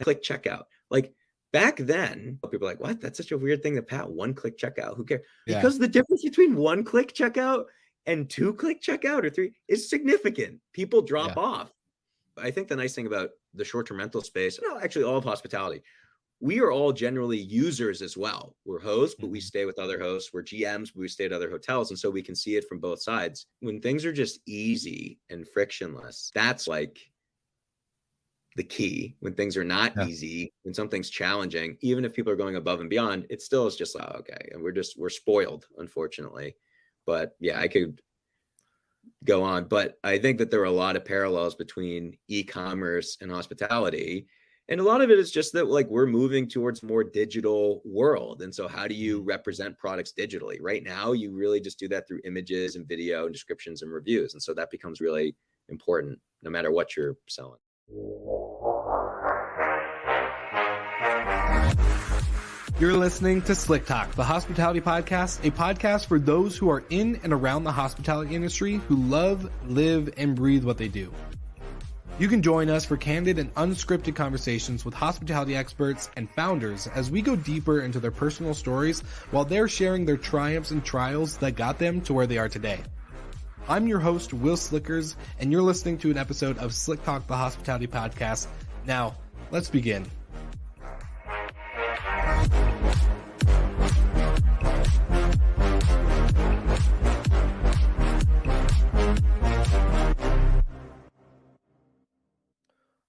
Click checkout. Like back then, people are like, what? That's such a weird thing to pat. One click checkout. Who cares? Yeah. Because the difference between one click checkout and two click checkout or three is significant. People drop off. I think the nice thing about the short-term rental space, no, actually all of hospitality, we are all generally users as well. We're hosts, but we stay with other hosts. We're GMs, but we stay at other hotels. And so we can see it from both sides. When things are just easy and frictionless, that's like the key. When things are not easy, when something's challenging, even if people are going above and beyond, it still is just like, oh, okay. And we're spoiled, unfortunately. But yeah, I could go on. But I think that there are a lot of parallels between e-commerce and hospitality. And a lot of it is just that like we're moving towards more digital world. And so how do you represent products digitally? Right now, you really just do that through images and video and descriptions and reviews. And so that becomes really important no matter what you're selling. You're listening to Slick Talk, the hospitality podcast, a podcast for those who are in and around the hospitality industry who love, live, and breathe what they do. You can join us for candid and unscripted conversations with hospitality experts and founders as we go deeper into their personal stories while they're sharing their triumphs and trials that got them to where they are today. I'm your host, Will Slickers, and you're listening to an episode of Slick Talk, the hospitality podcast. Now, let's begin.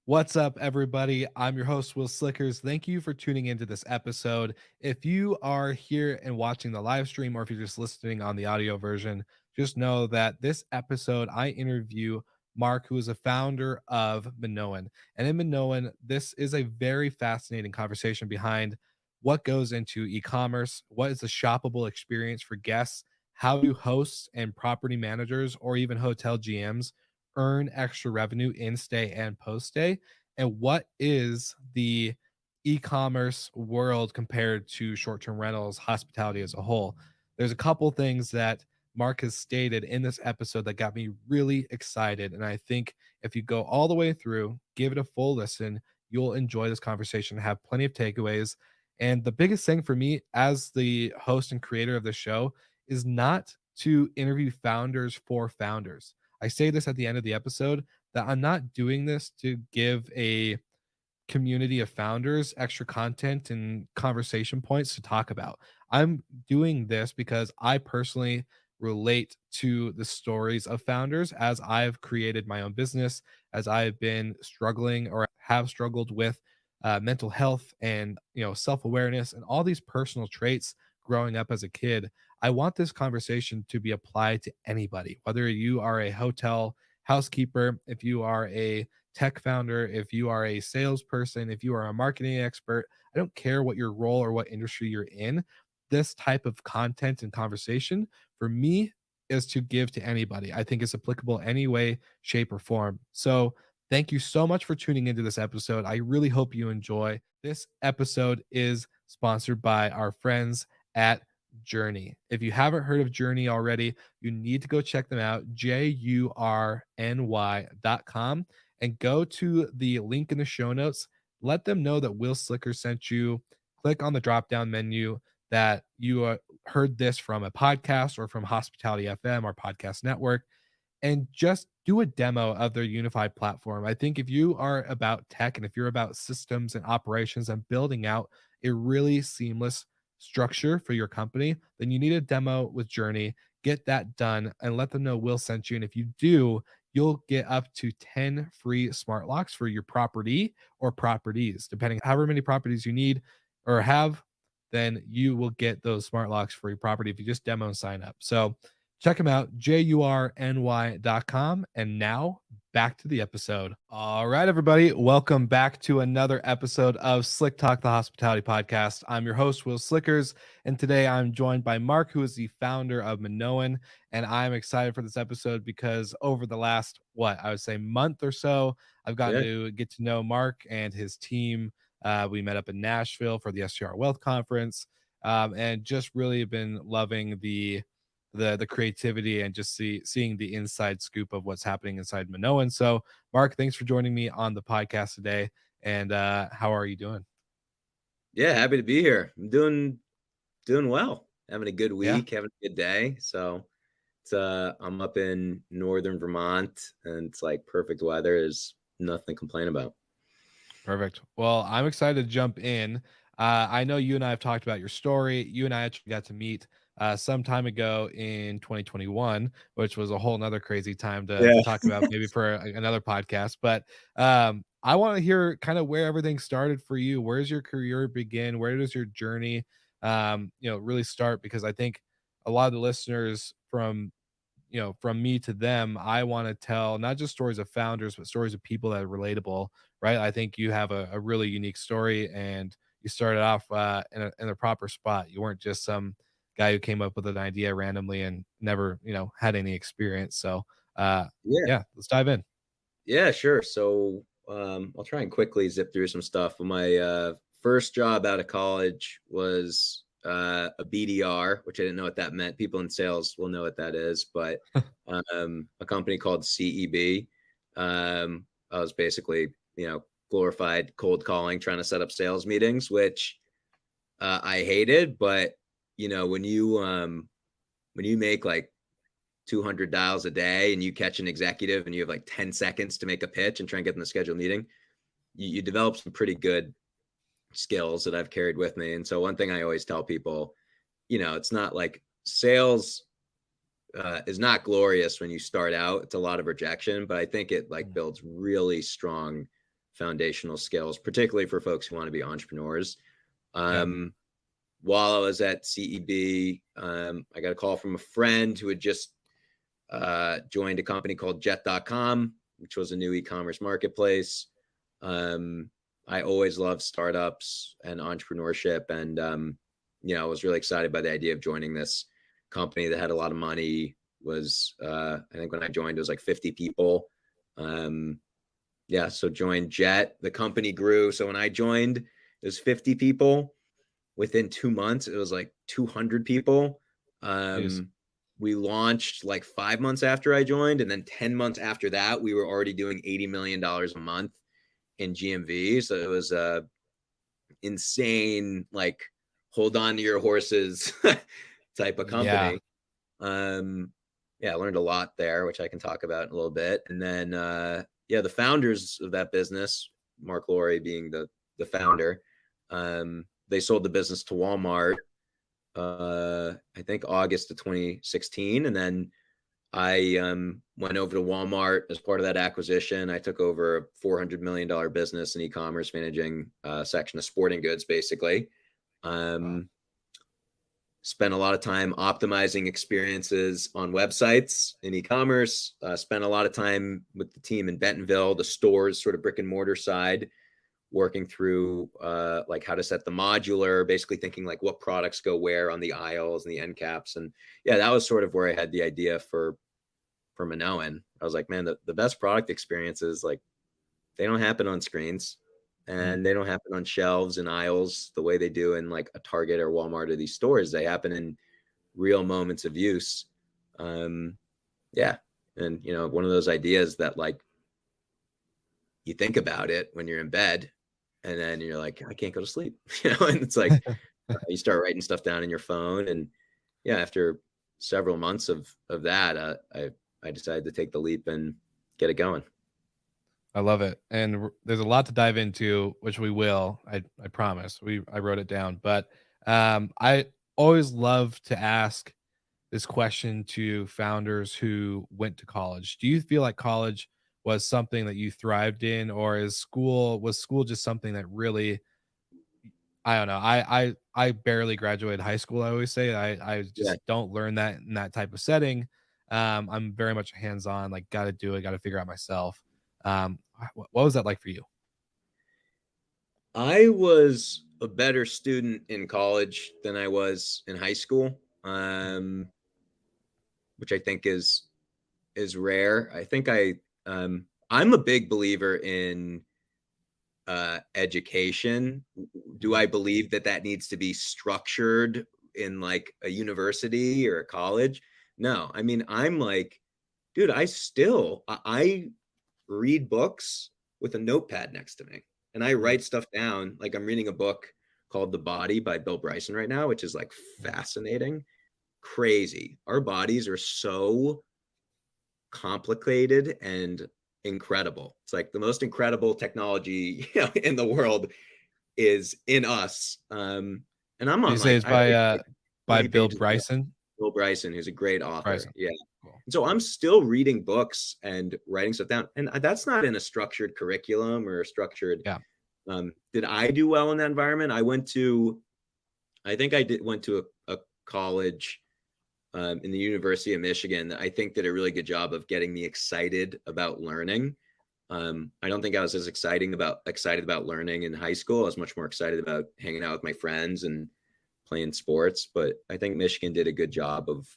What's up, everybody? I'm your host, Will Slickers. Thank you for tuning into this episode. If you are here and watching the live stream, or if you're just listening on the audio version, just know that this episode, I interview Marc, who is a founder of Minoan. And in Minoan, this is a very fascinating conversation behind what goes into e-commerce, what is the shoppable experience for guests, how do hosts and property managers, or even hotel GMs earn extra revenue in stay and post stay, and what is the e-commerce world compared to short-term rentals, hospitality as a whole. There's a couple things that Marc has stated in this episode that got me really excited, and I think if you go all the way through, give it a full listen, you'll enjoy this conversation, have plenty of takeaways. And the biggest thing for me as the host and creator of the show is not to interview founders for founders. I say this at the end of the episode that I'm not doing this to give a community of founders extra content and conversation points to talk about. I'm doing this because I personally relate to the stories of founders as I've created my own business, as I've been struggling or have struggled with mental health and self-awareness and all these personal traits growing up as a kid. I want this conversation to be applied to anybody, whether you are a hotel housekeeper, if you are a tech founder, if you are a salesperson, if you are a marketing expert. I don't care what your role or what industry you're in. This type of content and conversation for me is to give to anybody. I think it's applicable any way, shape, or form. So thank you so much for tuning into this episode. I really hope you enjoy. This episode is sponsored by our friends at Journey. If you haven't heard of Journey already, you need to go check them out, jurny.com, and go to the link in the show notes. Let them know that Will Slicker sent you. Click on the drop down menu that you heard this from a podcast or from Hospitality FM or Podcast Network, and just do a demo of their unified platform. I think if you are about tech and if you're about systems and operations and building out a really seamless structure for your company, then you need a demo with Journey. Get that done and let them know Will sent you. And if you do, you'll get up to 10 free smart locks for your property or properties, depending however many properties you need or have, then you will get those smart locks for your property if you just demo and sign up. So check them out, jurny.com. And now back to the episode. All right, everybody. Welcome back to another episode of Slick Talk, the hospitality podcast. I'm your host, Will Slickers. And today I'm joined by Marc, who is the founder of Minoan. And I'm excited for this episode because over the last, I would say month or so, I've gotten to get to know Marc and his team. We met up in Nashville for the STR Wealth Conference, and just really been loving the creativity and just seeing the inside scoop of what's happening inside Minoan. So Marc, thanks for joining me on the podcast today. And how are you doing? Yeah, happy to be here. I'm doing well. Having a good Yeah, week, having a good day. So it's I'm up in northern Vermont and it's like perfect weather. There's nothing to complain about. perfect. Well, I'm excited to jump in. I know you and I have talked about your story. You and I actually got to meet some time ago in 2021, which was a whole nother crazy time to Yeah. talk about, maybe for another podcast. But I want to hear kind of where everything started for you. Where's your career begin? Where does your journey, really start? Because I think a lot of the listeners from me to them, I want to tell not just stories of founders, but stories of people that are relatable, right? I think you have a really unique story, and you started off in a proper spot. You weren't just some guy who came up with an idea randomly and never, had any experience. So, Yeah. yeah, let's dive in. Yeah, sure. So I'll try and quickly zip through some stuff. My first job out of college was a BDR, which I didn't know what that meant. People in sales will know what that is, but a company called CEB. I was basically, glorified cold calling, trying to set up sales meetings, which I hated. But when you make like 200 dials a day and you catch an executive and you have like 10 seconds to make a pitch and try and get them to schedule a meeting, you develop some pretty good skills that I've carried with me. And so one thing I always tell people, it's not like sales is not glorious when you start out. It's a lot of rejection, but I think it like builds really strong foundational skills, particularly for folks who want to be entrepreneurs. Yeah. While I was at CEB, I got a call from a friend who had just joined a company called jet.com, which was a new e-commerce marketplace. I always loved startups and entrepreneurship, and I was really excited by the idea of joining this company that had a lot of money. Was I think when I joined, it was like 50 people. So joined Jet. The company grew. So when I joined, it was 50 people. Within 2 months, it was like 200 people. Jeez. We launched like 5 months after I joined, and then 10 months after that, we were already doing $80 million a month in GMV. So it was insane, like hold on to your horses type of Yeah. company. I learned a lot there, which I can talk about in a little bit. And then the founders of that business, Marc being the founder, they sold the business to Walmart I think August of 2016. And then I went over to Walmart as part of that acquisition. I took over a $400 million business in e-commerce, managing a section of sporting goods, basically. Wow. Spent a lot of time optimizing experiences on websites in e-commerce. Spent a lot of time with the team in Bentonville, the stores, sort of brick and mortar side, working through like how to set the modular, basically thinking like what products go where on the aisles and the end caps. And that was sort of where I had the idea for Minoan. I was like, man, the best product experiences, like they don't happen on screens Mm. and they don't happen on shelves and aisles the way they do in like a Target or Walmart or these stores. They happen in real moments of use. Um, yeah. And one of those ideas that like you think about it when you're in bed and then you're like, I can't go to sleep, and it's like you start writing stuff down in your phone. And after several months of that, I decided to take the leap and get it going. I love it, and there's a lot to dive into, which we will. I promise. I wrote it down, but I always love to ask this question to founders who went to college. Do you feel like college was something that you thrived in, or was school just something that really, I don't know. I barely graduated high school. I always say I Yeah, just don't learn that in that type of setting. I'm very much hands on. Like, got to do it. Got to figure out myself. What was that like for you? I was a better student in college than I was in high school, which I think is rare. I think I'm a big believer in education. Do Mhm. I believe that that needs to be structured in like a university or a college? No. I mean, I'm like, dude, I read books with a notepad next to me. and I write stuff down. Like I'm reading a book called The Body by Bill Bryson right now, which is like fascinating, crazy. Our bodies are so complicated and incredible. It's like the most incredible technology, you know, in the world is in us. And I'm You on say like it's I write like by 20 Bill pages. Bryson? Bill Bryson, who's a great author. Bryson. Yeah. Cool. And so I'm still reading books and writing stuff down. And that's not in a structured curriculum or a structured. Yeah. Did I do well in that environment? I think I went to a college in the University of Michigan that I think did a really good job of getting me excited about learning. I don't think I was as excited about learning in high school. I was much more excited about hanging out with my friends and playing sports. But I think Michigan did a good job of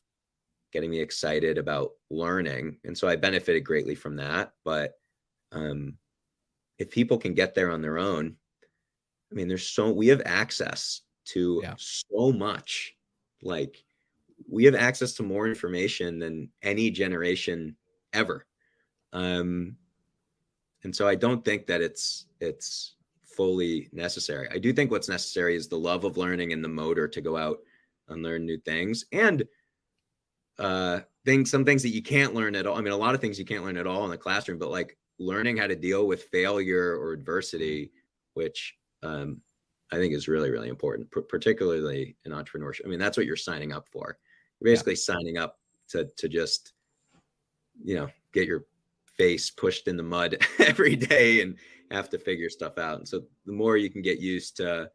getting me excited about learning, and so I benefited greatly from that. But if people can get there on their own, I mean, we have access to Yeah. so much. Like we have access to more information than any generation ever. Um, and so I don't think that it's fully necessary. I do think what's necessary is the love of learning and the motor to go out and learn new things, and some things that you can't learn at all. I mean, a lot of things you can't learn at all in the classroom, but like learning how to deal with failure or adversity, which I think is really, really important, particularly in entrepreneurship. I mean, that's what you're signing up for. You're basically signing up to just, you know, get your face pushed in the mud every day and have to figure stuff out. And so the more you can get used to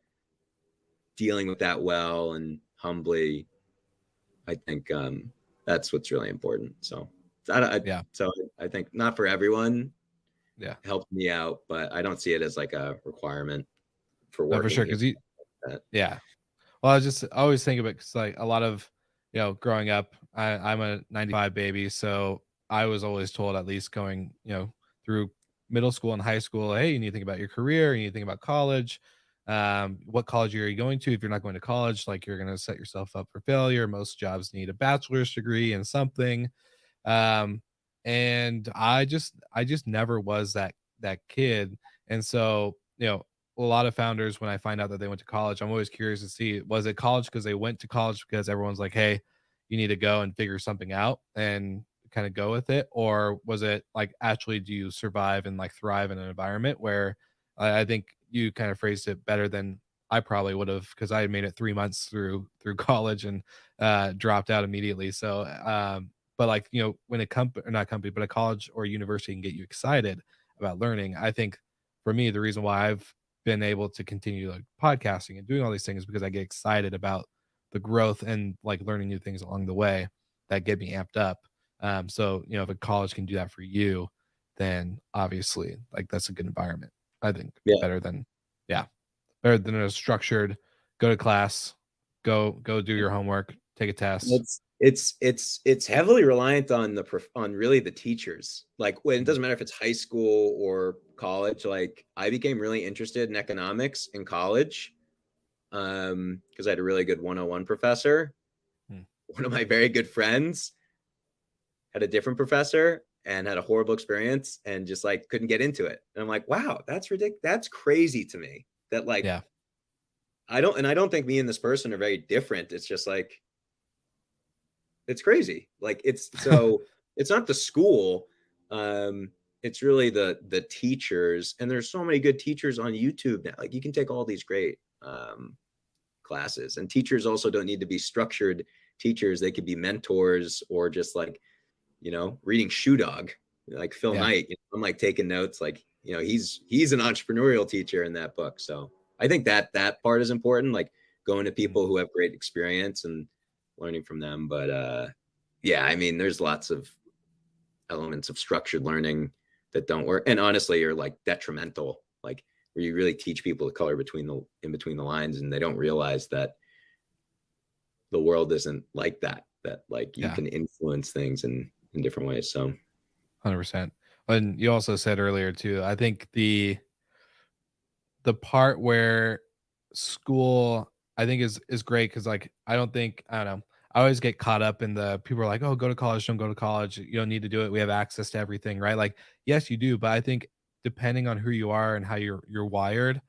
dealing with that well and humbly, I think that's what's really important. So I think not for everyone. Yeah. Helped me out, but I don't see it as like a requirement for No, for working sure. here. Because yeah. Well, I always think of it because like a lot of, you know, growing up, I'm a 95 baby. So I was always told, at least going, you know, through middle school and high school, hey, you need to think about your career, you need to think about college. What college are you going to? If you're not going to college, like you're going to set yourself up for failure. Most jobs need a bachelor's degree in something. Um, and I just never was that kid. And so, you know, a lot of founders, when I find out that they went to college, I'm always curious to see, was it college because they went to college because everyone's like, hey, you need to go and figure something out and kind of go with it? Or was it like, actually, do you survive and like thrive in an environment where I think you kind of phrased it better than I probably would have, because I made it 3 months through college and dropped out immediately. So but like, you know, when a company, or not company, but a college or university can get you excited about learning, I think for me, the reason why I've been able to continue like podcasting and doing all these things because I get excited about the growth and like learning new things along the way that get me amped up. So, you know, if a college can do that for you, then obviously like that's a good environment. I think Yeah. better than, yeah, better than a structured, go to class, go do your homework, take a test. It's heavily reliant on on really the teachers. Like when it Mhm. doesn't matter if it's high school or college. Like I became really interested in economics in college because I had a really good 101 professor. Hmm. One of my very good friends had a different professor and had a horrible experience and just like couldn't get into it. And I'm like, wow, that's ridiculous. That's crazy to me. That like Yeah. I don't think me and this person are very different. It's just like it's crazy. Like it's not the school. It's really the teachers, and there's so many good teachers on YouTube now. Like you can take all these great classes, and teachers also don't need to be structured teachers. They could be mentors or just like, you know, reading Shoe Dog, like Phil Yeah. Knight. You know, I'm like taking notes, like, you know, he's an entrepreneurial teacher in that book. So I think that part is important, like going to Mhm. people who have great experience and learning from them. But yeah, I mean, there's lots of elements of structured learning that don't work, and honestly are like detrimental, like where you really teach people the color in between the lines, and they don't realize that the world isn't like that like you Yeah. can influence things in different ways. So 100%. And you also said earlier too, I think the part where school I think is great because like I don't think, I don't know, I always get caught up in the people are like, oh, go to college, don't go to college, you don't need to do it, we have access to everything, right? Like yes, you do, but I think depending on who you are and how you're wired,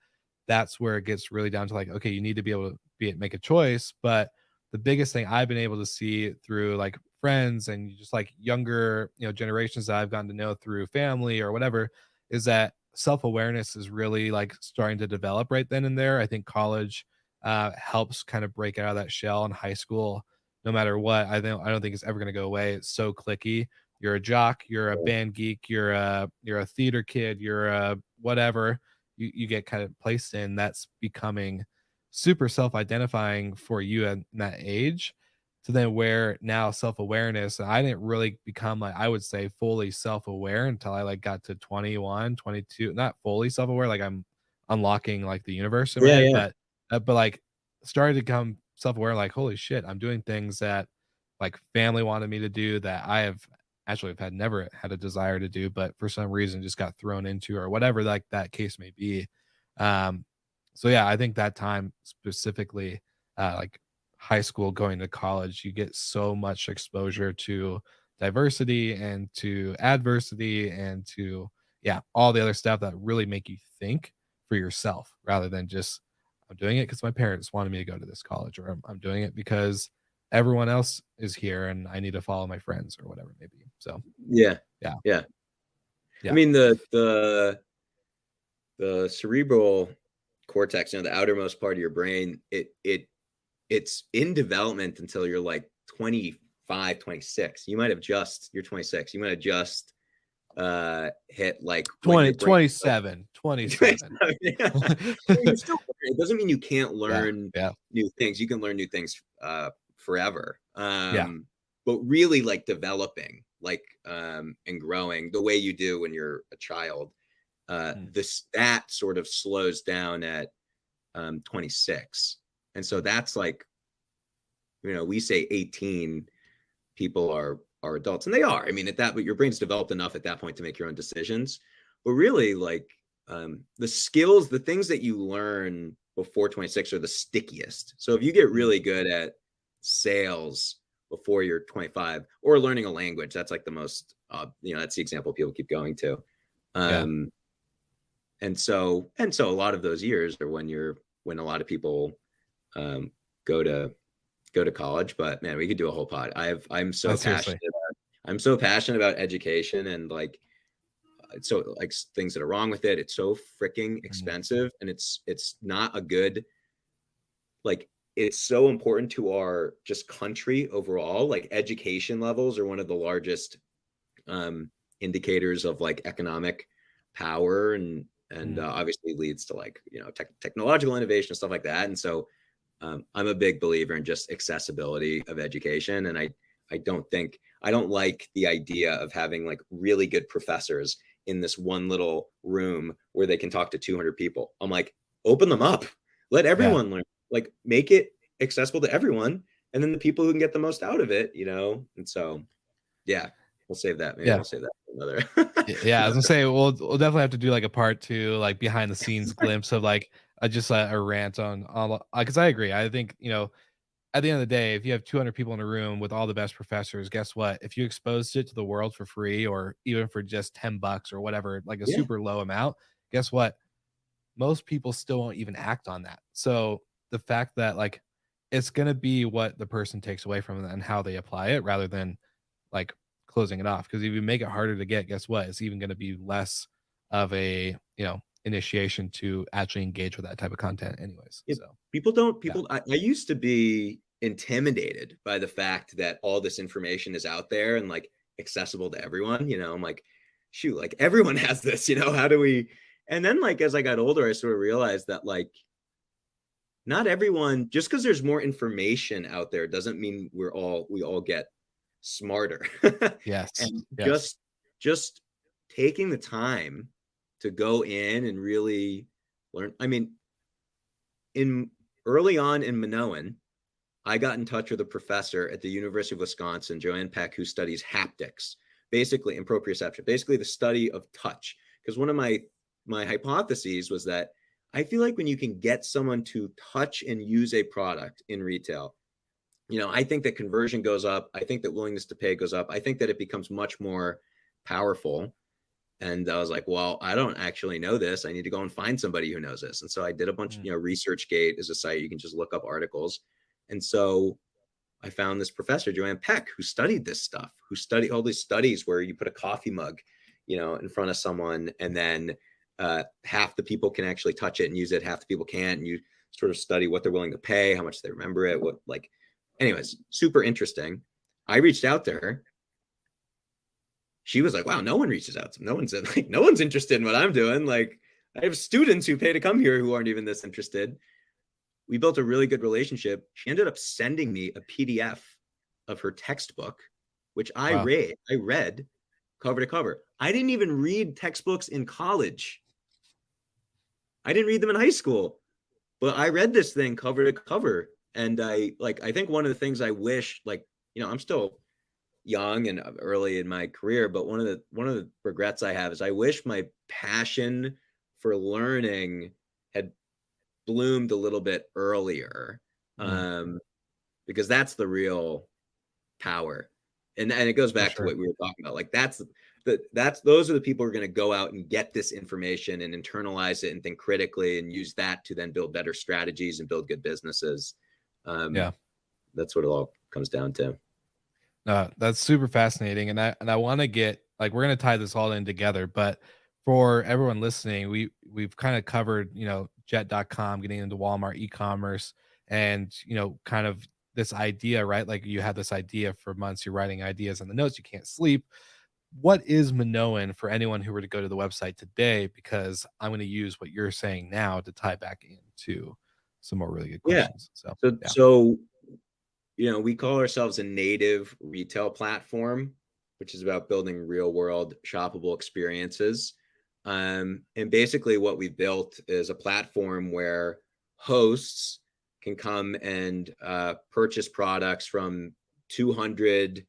that's where it gets really down to like, okay, you need to be able to make a choice. But the biggest thing I've been able to see through like friends and just like younger, generations that I've gotten to know through family or whatever, is that self-awareness is really like starting to develop right then and there. I think college helps kind of break out of that shell. In high school, no matter what, I don't think it's ever going to go away. It's so clicky. You're a jock, you're a band geek, you're a theater kid, you're a whatever you get kind of placed in. That's becoming super self-identifying for you in that age, to then where now self-awareness, I didn't really become like, I would say, fully self-aware until I like got to 21, 22. Not fully self-aware, like I'm unlocking like the universe in my Yeah, head, yeah. but like started to become self-aware, like holy shit, I'm doing things that like family wanted me to do, that I have actually have had never had a desire to do, but for some reason just got thrown into, or whatever like that case may be. um so yeah, I think that time specifically, like high school going to college, you get so much exposure to diversity and to adversity and to, yeah, all the other stuff that really make you think for yourself, rather than just, I'm doing it because my parents wanted me to go to this college, or I'm doing it because everyone else is here and I need to follow my friends, or whatever it may be. So Yeah. yeah, Yeah. I yeah, mean, the cerebral cortex, the outermost part of your brain, it's in development until you're like 25, 26. You're 26. You might have just hit like when 20, your brain 27, 27. yeah. Well, you're still learning. It doesn't mean you can't Yeah, learn yeah, new things. You can learn new things forever. yeah, But really like developing, like and growing the way you do when you're a child. mm, That sort of slows down at 26. And so that's like, we say 18, people are adults, and they are. I mean, at that, but your brain's developed enough at that point to make your own decisions. But really, like the skills, the things that you learn before 26 are the stickiest. So if you get mm, really good at sales before you're 25, or learning a language, that's like the most, that's the example people keep going to. yeah, Um, and so a lot of those years are when a lot of people um, go to college. But man, we could do a whole pod. I'm so seriously, passionate I'm so passionate about education, and like, so like things that are wrong with it. It's so freaking mm, expensive, and it's not a good, like, it's so important to our just country overall. Like education levels are one of the largest um indicators of like economic power, and mm, obviously leads to like, technological innovation and stuff like that. And so I'm a big believer in just accessibility of education, and I don't like the idea of having like really good professors in this one little room where they can talk to 200 people. I'm like, open them up, let yeah. everyone learn, like make it accessible to everyone, and then the people who can get the most out of it. And so, yeah, we'll save that. Maybe Yeah. we'll save that for another. Yeah, I was gonna say we'll definitely have to do like a part two, like behind the scenes glimpse of like just a rant on all, because I agree. I think, at the end of the day, if you have 200 people in a room with all the best professors, guess what? If you exposed it to the world for free, or even for just $10 or whatever, like a Yeah. super low amount, guess what? Most people still won't even act on that. So the fact that like it's gonna be what the person takes away from it and how they apply it, rather than like closing it off. Because if you make it harder to get, guess what? It's even gonna be less of a, initiation to actually engage with that type of content anyways. Yeah, So people don't yeah. people I used to be intimidated by the fact that all this information is out there and like accessible to everyone. I'm like, shoot, like everyone has this. How do we? And then like as I got older, I sort of realized that like not everyone, just because there's more information out there doesn't mean we all get smarter. Yes. And Yes. just taking the time to go in and really learn. I mean, in early on in Minoan, I got in touch with a professor at the University of Wisconsin, Joanne Peck, who studies haptics, basically, and proprioception, basically the study of touch. Because one of my hypotheses was that I feel like when you can get someone to touch and use a product in retail, I think that conversion goes up. I think that willingness to pay goes up. I think that it becomes much more powerful. And I was like, well, I don't actually know this. I need to go and find somebody who knows this. And so I did a bunch, Mm. ResearchGate is a site you can just look up articles. And so I found this professor, Joanne Peck, who studied this stuff, who studied all these studies where you put a coffee mug, in front of someone, and then half the people can actually touch it and use it, half the people can't. And you sort of study what they're willing to pay, how much they remember it, anyways, super interesting. I reached out to her. She was like, wow, no one reaches out to me. No one's no one's interested in what I'm doing. Like, I have students who pay to come here who aren't even this interested. We built a really good relationship. She ended up sending me a PDF of her textbook, which I Wow. read. I read cover to cover. I didn't even read textbooks in college. I didn't read them in high school, but I read this thing cover to cover. And I think one of the things I wish, I'm still young and early in my career, but one of the regrets I have is I wish my passion for learning had bloomed a little bit earlier, Mm. because that's the real power. And it goes For back to sure. what we were talking about. Like, those are the people who are going to go out and get this information and internalize it and think critically and use that to then build better strategies and build good businesses. Yeah. That's what it all comes down to. That's super fascinating, and I want to get like we're going to tie this all in together, but for everyone listening, we've kind of covered, jet.com, getting into Walmart e-commerce, and kind of this idea, right? Like you had this idea for months, you're writing ideas in the notes, you can't sleep. What is Minoan for anyone who were to go to the website today? Because I'm going to use what you're saying now to tie back into some more really good Yeah. questions. So So, yeah. we call ourselves a native retail platform, which is about building real world shoppable experiences. And basically, what we built is a platform where hosts can come and purchase products from 200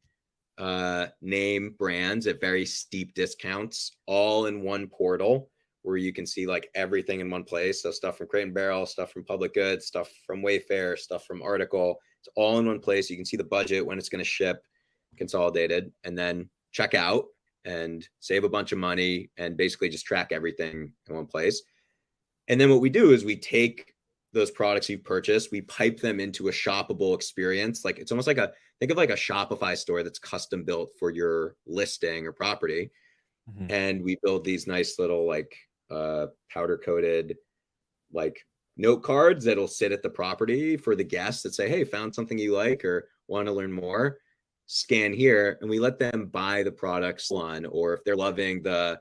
name brands at very steep discounts, all in one portal where you can see like everything in one place. So stuff from Crate and Barrel, stuff from Public Goods, stuff from Wayfair, stuff from Article. It's all in one place. You can see the budget, when it's going to ship, consolidated, and then check out and save a bunch of money and basically just track everything in one place. And then what we do is we take those products you've purchased, we pipe them into a shoppable experience. Like, it's almost like think of like a Shopify store that's custom built for your listing or property. Mhm. And we build these nice little powder coated like note cards that'll sit at the property for the guests that say, hey, found something you like or want to learn more, scan here. And we let them buy the product salon, or if they're loving the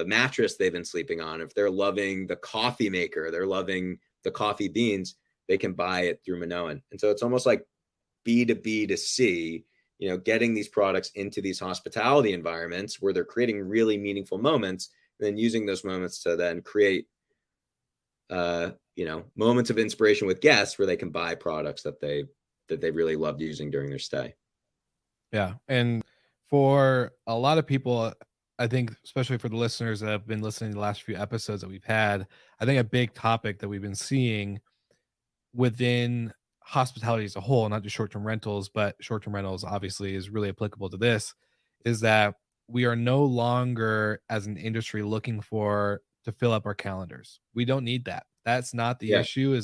mattress they've been sleeping on, if they're loving the coffee maker, they're loving the coffee beans, they can buy it through Minoan. And so it's almost like B2B to C, getting these products into these hospitality environments where they're creating really meaningful moments, and then using those moments to then create moments of inspiration with guests where they can buy products that they really loved using during their stay. Yeah. And for a lot of people, I think, especially for the listeners that have been listening to the last few episodes that we've had, I think a big topic that we've been seeing within hospitality as a whole, not just short term rentals, but short term rentals obviously is really applicable to this, is that we are no longer as an industry looking for to fill up our calendars. We don't need that. That's not the Yeah. issue.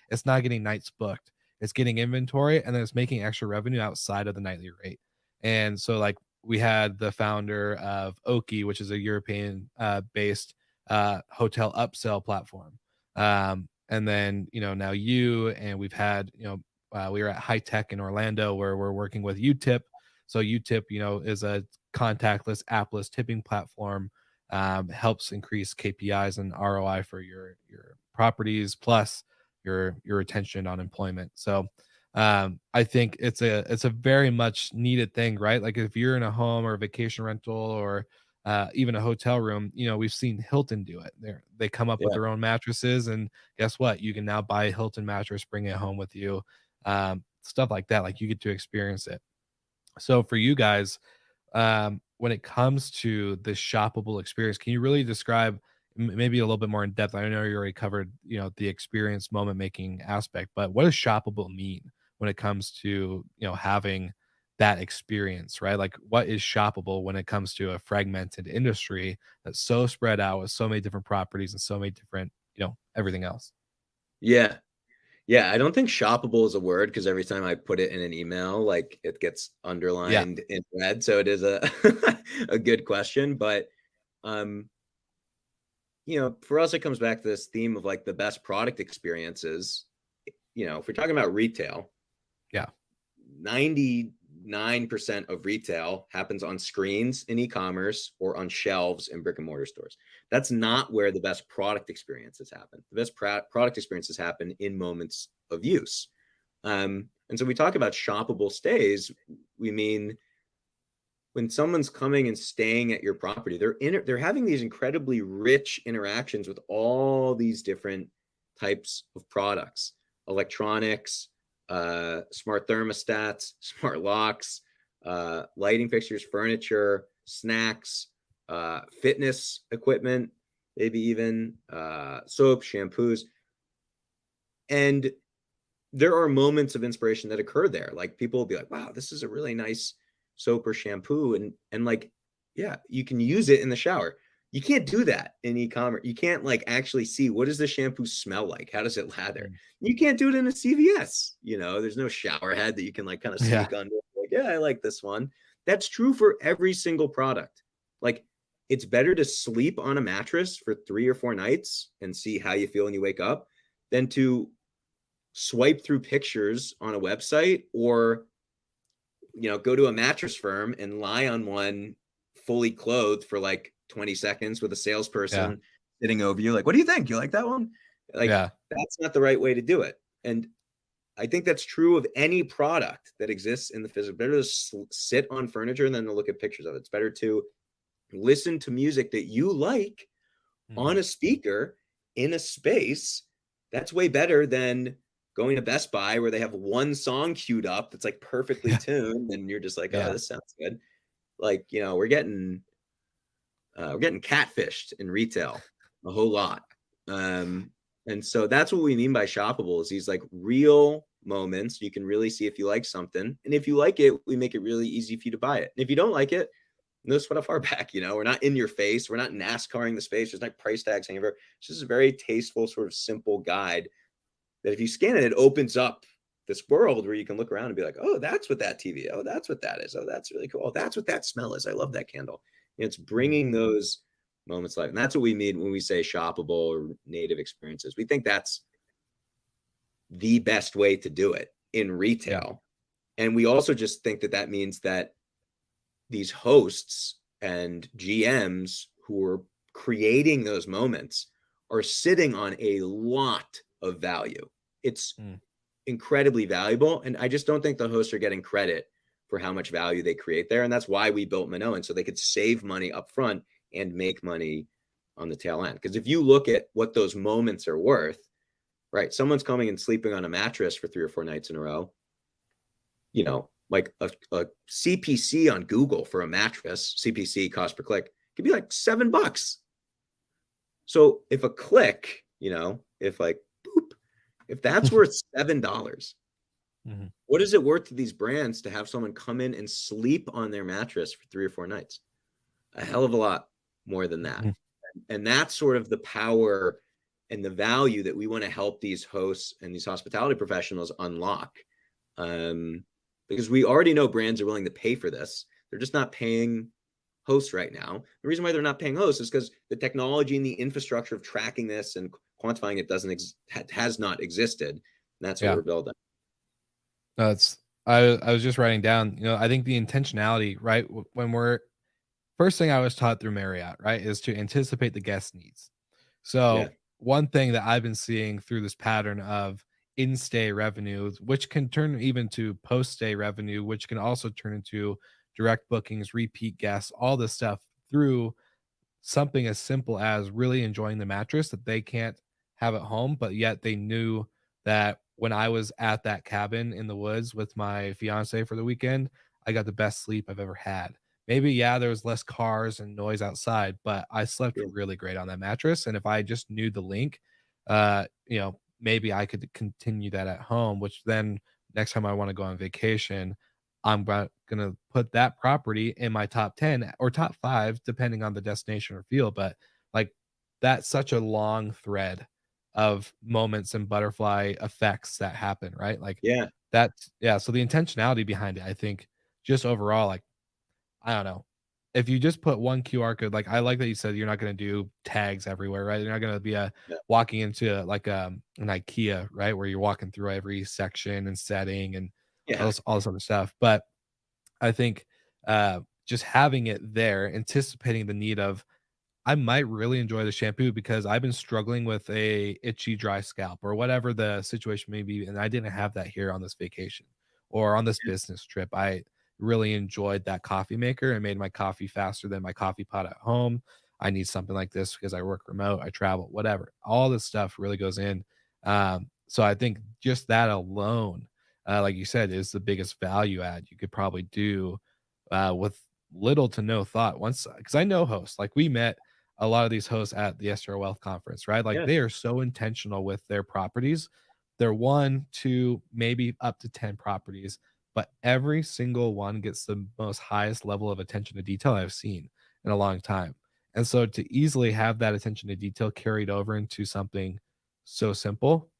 It's not getting nights booked. It's getting inventory and then it's making extra revenue outside of the nightly rate. And so like we had the founder of Oki, which is a European based hotel upsell platform. And then now we've had we were at High Tech in Orlando where we're working with Utip. So Utip is a contactless appless tipping platform, helps increase KPIs and ROI for your properties plus your retention on employment. So I think it's a very much needed thing, right? Like if you're in a home or a vacation rental or even a hotel room, we've seen Hilton do it. They come up with Yeah. their own mattresses, and guess what? You can now buy a Hilton mattress, bring it home with you, stuff like that. Like you get to experience it. So for you guys, when it comes to this shoppable experience, can you really describe maybe a little bit more in depth? I know you already covered, the experience moment making aspect, but what does shoppable mean when it comes to, having that experience, right? Like what is shoppable when it comes to a fragmented industry that's so spread out with so many different properties and so many different, everything else. Yeah. Yeah, I don't think shoppable is a word because every time I put it in an email, like it gets Yeah. underlined in red. So it is a a good question. But um, for us, it comes back to this theme of like the best product experiences. If we're talking about retail, Yeah. 99% of retail happens on screens in e-commerce or on shelves in brick and mortar stores. That's not where the best product experiences happen. The best product experiences happen in moments of use. And so we talk about shoppable stays. We mean when someone's coming and staying at your property, they're having these incredibly rich interactions with all these different types of products, electronics, smart thermostats, smart locks, lighting fixtures, furniture, snacks, fitness equipment, maybe even soap, shampoos. And there are moments of inspiration that occur there. Like people will be like, wow, this is a really nice soap or shampoo. And like, yeah, you can use it in the shower. You can't do that in e-commerce. You can't like actually see what does the shampoo smell like? How does it lather? You can't do it in a CVS. There's no shower head that you can like kind of Yeah. sneak under. Like, yeah, I like this one. That's true for every single product. Like it's better to sleep on a mattress for 3 or 4 nights and see how you feel when you wake up than to swipe through pictures on a website or go to a mattress firm and lie on one fully clothed for like 20 seconds with a salesperson sitting over you like, what do you think, you like that one? Like that's not the right way to do it. And I think that's true of any product that exists in the physical. Better to sit on furniture than to look at pictures of it. It's better to listen to music that you like on a speaker in a space. That's way better than going to Best Buy where they have one song queued up that's like perfectly tuned and you're just like, oh, this sounds good. Like, we're getting catfished in retail a whole lot. And so that's what we mean by shoppable is these like real moments. You can really see if you like something. And if you like it, we make it really easy for you to buy it. And if you don't like it, no sweat off our back. We're not in your face. We're not NASCARing the space. There's not price tags hanging over. It's just a very tasteful, sort of simple guide that if you scan it, it opens up this world where you can look around and be like, oh, that's what that TV, oh, that's what that is. Oh, that's really cool. Oh, that's what that smell is. I love that candle. It's bringing those moments life. And that's what we mean when we say shoppable or native experiences. We think that's the best way to do it in retail. And we also just think that means that these hosts and GMs who are creating those moments are sitting on a lot of value. It's incredibly valuable. And I just don't think the hosts are getting credit for how much value they create there. And that's why we built Minoan, so they could save money up front and make money on the tail end. Because if you look at what those moments are worth, right? Someone's coming and sleeping on a mattress for 3 or 4 nights in a row. Like a CPC on Google for a mattress, CPC cost per click, could be like $7. So if a click, if like boop, if that's worth $7, what is it worth to these brands to have someone come in and sleep on their mattress for 3 or 4 nights? A hell of a lot more than that. And that's sort of the power and the value that we want to help these hosts and these hospitality professionals unlock. Because we already know brands are willing to pay for this. They're just not paying hosts right now. The reason why they're not paying hosts is because the technology and the infrastructure of tracking this and quantifying it has not existed. And that's what we're building. That's I was just writing down, I think the intentionality, right? When first thing I was taught through Marriott, right, is to anticipate the guest needs. So one thing that I've been seeing through this pattern of in-stay revenue, which can turn even to post-stay revenue, which can also turn into direct bookings, repeat guests, all this stuff through something as simple as really enjoying the mattress that they can't have at home, but yet they knew that when I was at that cabin in the woods with my fiance for the weekend, I got the best sleep I've ever had. Maybe, there was less cars and noise outside, but I slept really great on that mattress. And if I just knew the link, maybe I could continue that at home, which then next time I want to go on vacation, I'm gonna put that property in my top 10 or top 5, depending on the destination or field. But like that's such a long thread of moments and butterfly effects that happen, right? Like Yeah. that's yeah. So the intentionality behind it, I think, just overall, like I don't know. If you just put one QR code, like I like that you said you're not going to do tags everywhere, right? You're not going to be Yeah. walking into like an IKEA, right, where you're walking through every section and setting and Yeah. all this other stuff. But I think just having it there, anticipating the need of I might really enjoy the shampoo because I've been struggling with a itchy, dry scalp or whatever the situation may be, and I didn't have that here on this vacation or on this business trip. I really enjoyed that coffee maker and made my coffee faster than my coffee pot at home. I need something like this because I work remote, I travel, whatever. All this stuff really goes in. So I think just that alone, like you said, is the biggest value add you could probably do with little to no thought. Once, because I know hosts, like we met a lot of these hosts at the STR Wealth Conference, right? Like Yeah. they are so intentional with their properties. They're 1, 2, maybe up to 10 properties, but every single one gets the most highest level of attention to detail I've seen in a long time. And so to easily have that attention to detail carried over into something so simple,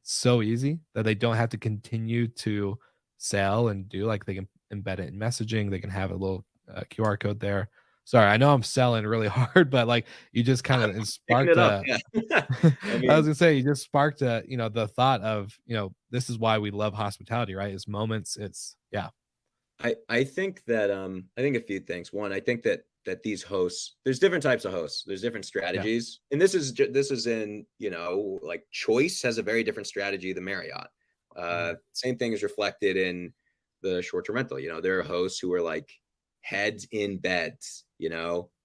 so easy that they don't have to continue to sell and do like they can embed it in messaging, they can have a little QR code there. Sorry, I know I'm selling really hard, but like you just kind I'm of picking sparked it up. a Yeah. I I was mean, gonna say you just sparked a, the thought of, this is why we love hospitality, right? It's moments, it's yeah, I think that I think a few things. One, I think that these hosts, there's different types of hosts. There's different yeah, strategies, and this is in like Choice has a very different strategy than Marriott. mhm, Same thing is reflected in the short-term rental. There are hosts who are like heads in beds.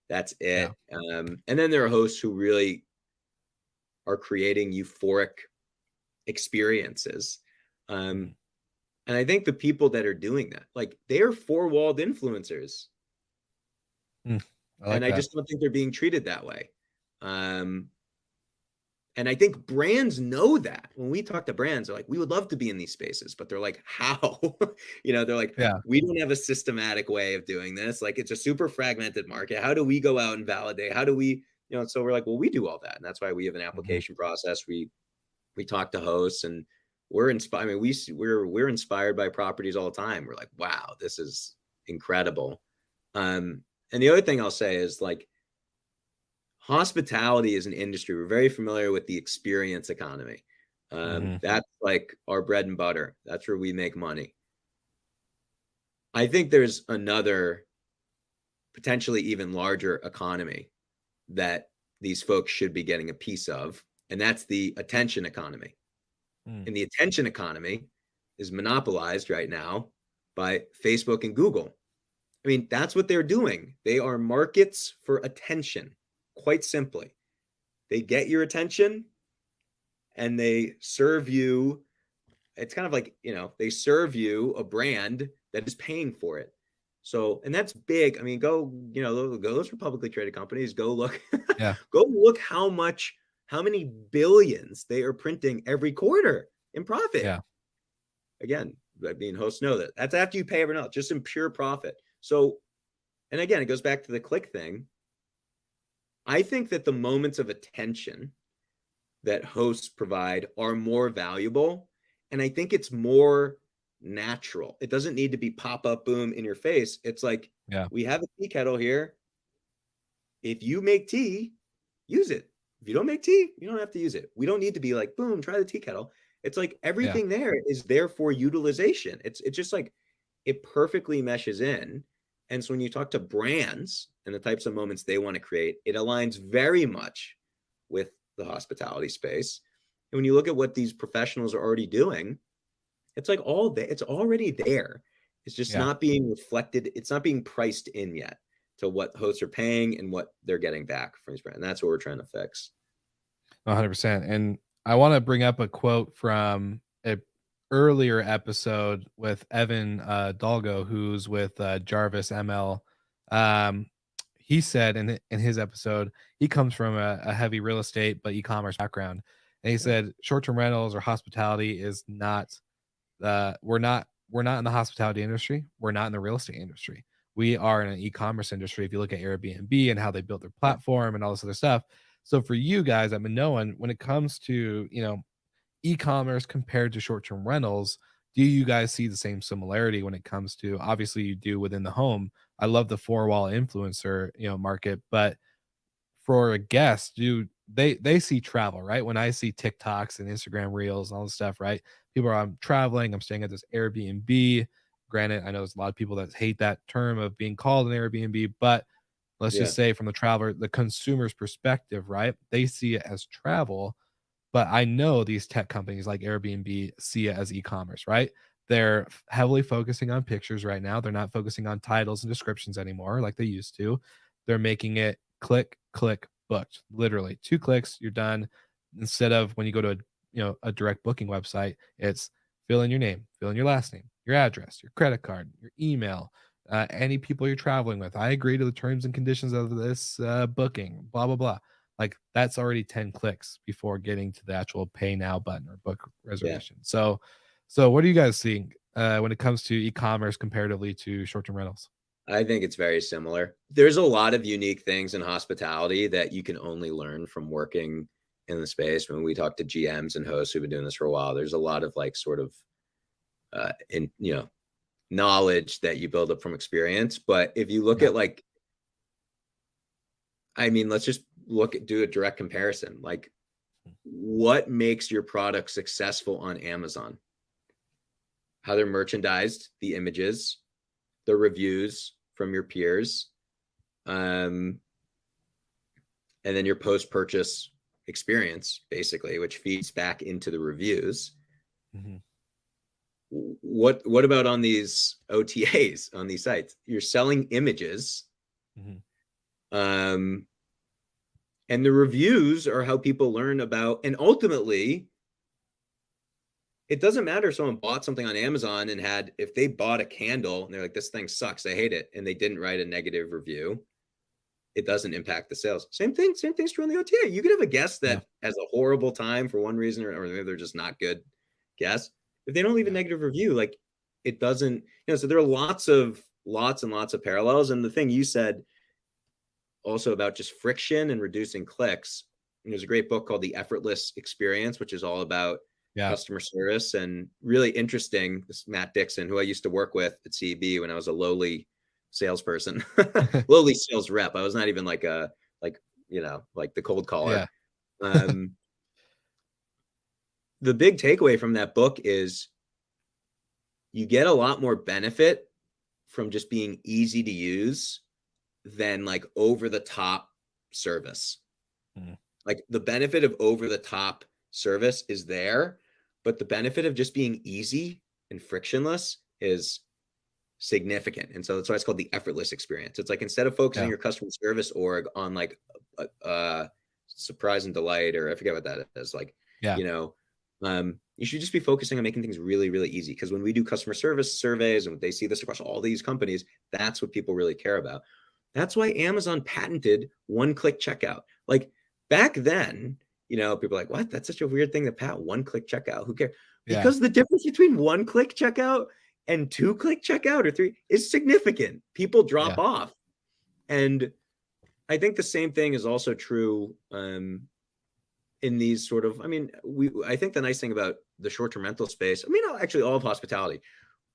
That's yeah, it. And then there are hosts who really are creating euphoric experiences. mhm, Um, and I think the people that are doing that, like they're four-walled influencers. mm, I And like I that. just don't think they're being treated that way. Um, and I think brands know that. When we talk to brands, they're like, we would love to be in these spaces, but they're like, how? They're like, Yeah, we don't have a systematic way of doing this. Like it's a super fragmented market. How do we go out and validate? How do we, so we're like, well, we do all that. And that's why we have an mhm, application process. We talk to hosts and we're inspired. I mean, we're inspired by properties all the time. We're like, wow, this is incredible. And the other thing I'll say is like hospitality is an industry. We're very familiar with the experience economy. mhm, That's like our bread and butter. That's where we make money. I think there's another potentially even larger economy that these folks should be getting a piece of, and that's the attention economy. mm, And the attention economy is monopolized right now by Facebook and Google. I mean, that's what they're doing. They are markets for attention, quite simply. They get your attention and they serve you. It's kind of like, they serve you a brand that is paying for it. So, and that's big. I mean, those are publicly traded companies. Go look, yeah, go look how many billions they are printing every quarter in profit. yeah, Again, being hosts know that. That's after you pay everyone else, just in pure profit. So, and again, it goes back to the click thing. I think that the moments of attention that hosts provide are more valuable. And I think it's more natural. It doesn't need to be pop up, boom in your face. It's like, yeah, we have a tea kettle here. If you make tea, use it. If you don't make tea, you don't have to use it. We don't need to be like, boom, try the tea kettle. It's like yeah, everything there is there for utilization. It's just like it perfectly meshes in. And so when you talk to brands and the types of moments they want to create, it aligns very much with the hospitality space. And when you look at what these professionals are already doing, it's like all day, it's already there. It's just yeah. not being reflected, it's not being priced in yet to what hosts are paying and what they're getting back from these brands. And that's what we're trying to fix. 100%. And I want to bring up a quote from a earlier episode with Evan Dalgo, who's with Jarvis ML. Um, he said in his episode, he comes from a heavy real estate but e-commerce background, and he Yeah. said short-term rentals or hospitality is not we're not we're not in the hospitality industry. We're not in the real estate industry. We are in an e-commerce industry. If you look at Airbnb and how they built their platform and all this other stuff. So for you guys at Minoan, when it comes to, e-commerce compared to short-term rentals, do you guys see the same similarity when it comes to, obviously you do within the home. I love the four-wall influencer, market, but for a guest, do they see travel, right? When I see TikToks and Instagram reels and all this stuff, right? People are, I'm traveling, I'm staying at this Airbnb. Granted, I know there's a lot of people that hate that term of being called an Airbnb, but let's Yeah. just say from the traveler, the consumer's perspective, right? They see it as travel, but I know these tech companies like Airbnb see it as e-commerce, right? They're heavily focusing on pictures right now. They're not focusing on titles and descriptions anymore like they used to. They're making it click, click, booked. Literally 2 clicks, you're done. Instead of when you go to a direct booking website, it's fill in your name, fill in your last name, your address, your credit card, your email, any people you're traveling with. I agree to the terms and conditions of this booking, blah, blah, blah. Like that's already 10 clicks before getting to the actual pay now button or book reservation. So what are you guys seeing when it comes to e-commerce comparatively to short-term rentals? I think it's very similar. There's a lot of unique things in hospitality that you can only learn from working in the space. When we talk to GMs and hosts who've been doing this for a while, there's a lot of like sort of knowledge that you build up from experience. But if you look at let's just do a direct comparison. Like, what makes your product successful on Amazon? How they're merchandised, the images, the reviews from your peers, and then your post-purchase experience, basically, which feeds back into the reviews. Mm-hmm. What about on these OTAs, on these sites? You're selling images. Mm-hmm. And the reviews are how people learn about, and ultimately, it doesn't matter if someone bought something on Amazon and if they bought a candle and they're like, this thing sucks, I hate it, and they didn't write a negative review, it doesn't impact the sales. Same thing's true in the OTA. You could have a guest that has a horrible time for one reason, or maybe they're just not good guests. If they don't leave a negative review, like it doesn't, so there are lots and lots of parallels. And the thing you said also about just friction and reducing clicks, there's a great book called The Effortless Experience, which is all about customer service, and really interesting. This Matt Dixon, who I used to work with at CEB when I was a lowly salesperson, lowly sales rep. I was not even like the cold caller. The big takeaway from that book is you get a lot more benefit from just being easy to use than like over the top service. Like the benefit of over the top service is there, but the benefit of just being easy and frictionless is significant. And so that's why it's called the effortless experience. It's like, instead of focusing your customer service org on like a surprise and delight, or I forget what that is, like, you should just be focusing on making things really, really easy. Because when we do customer service surveys and they see this across all these companies, that's what people really care about. That's why Amazon patented one-click checkout. Like back then, people are like, what? That's such a weird thing to patent, one-click checkout. Who cares? Because the difference between one-click checkout and two-click checkout or 3 is significant. People drop off. And I think the same thing is also true in these sort of, I think the nice thing about the short-term rental space, actually all of hospitality,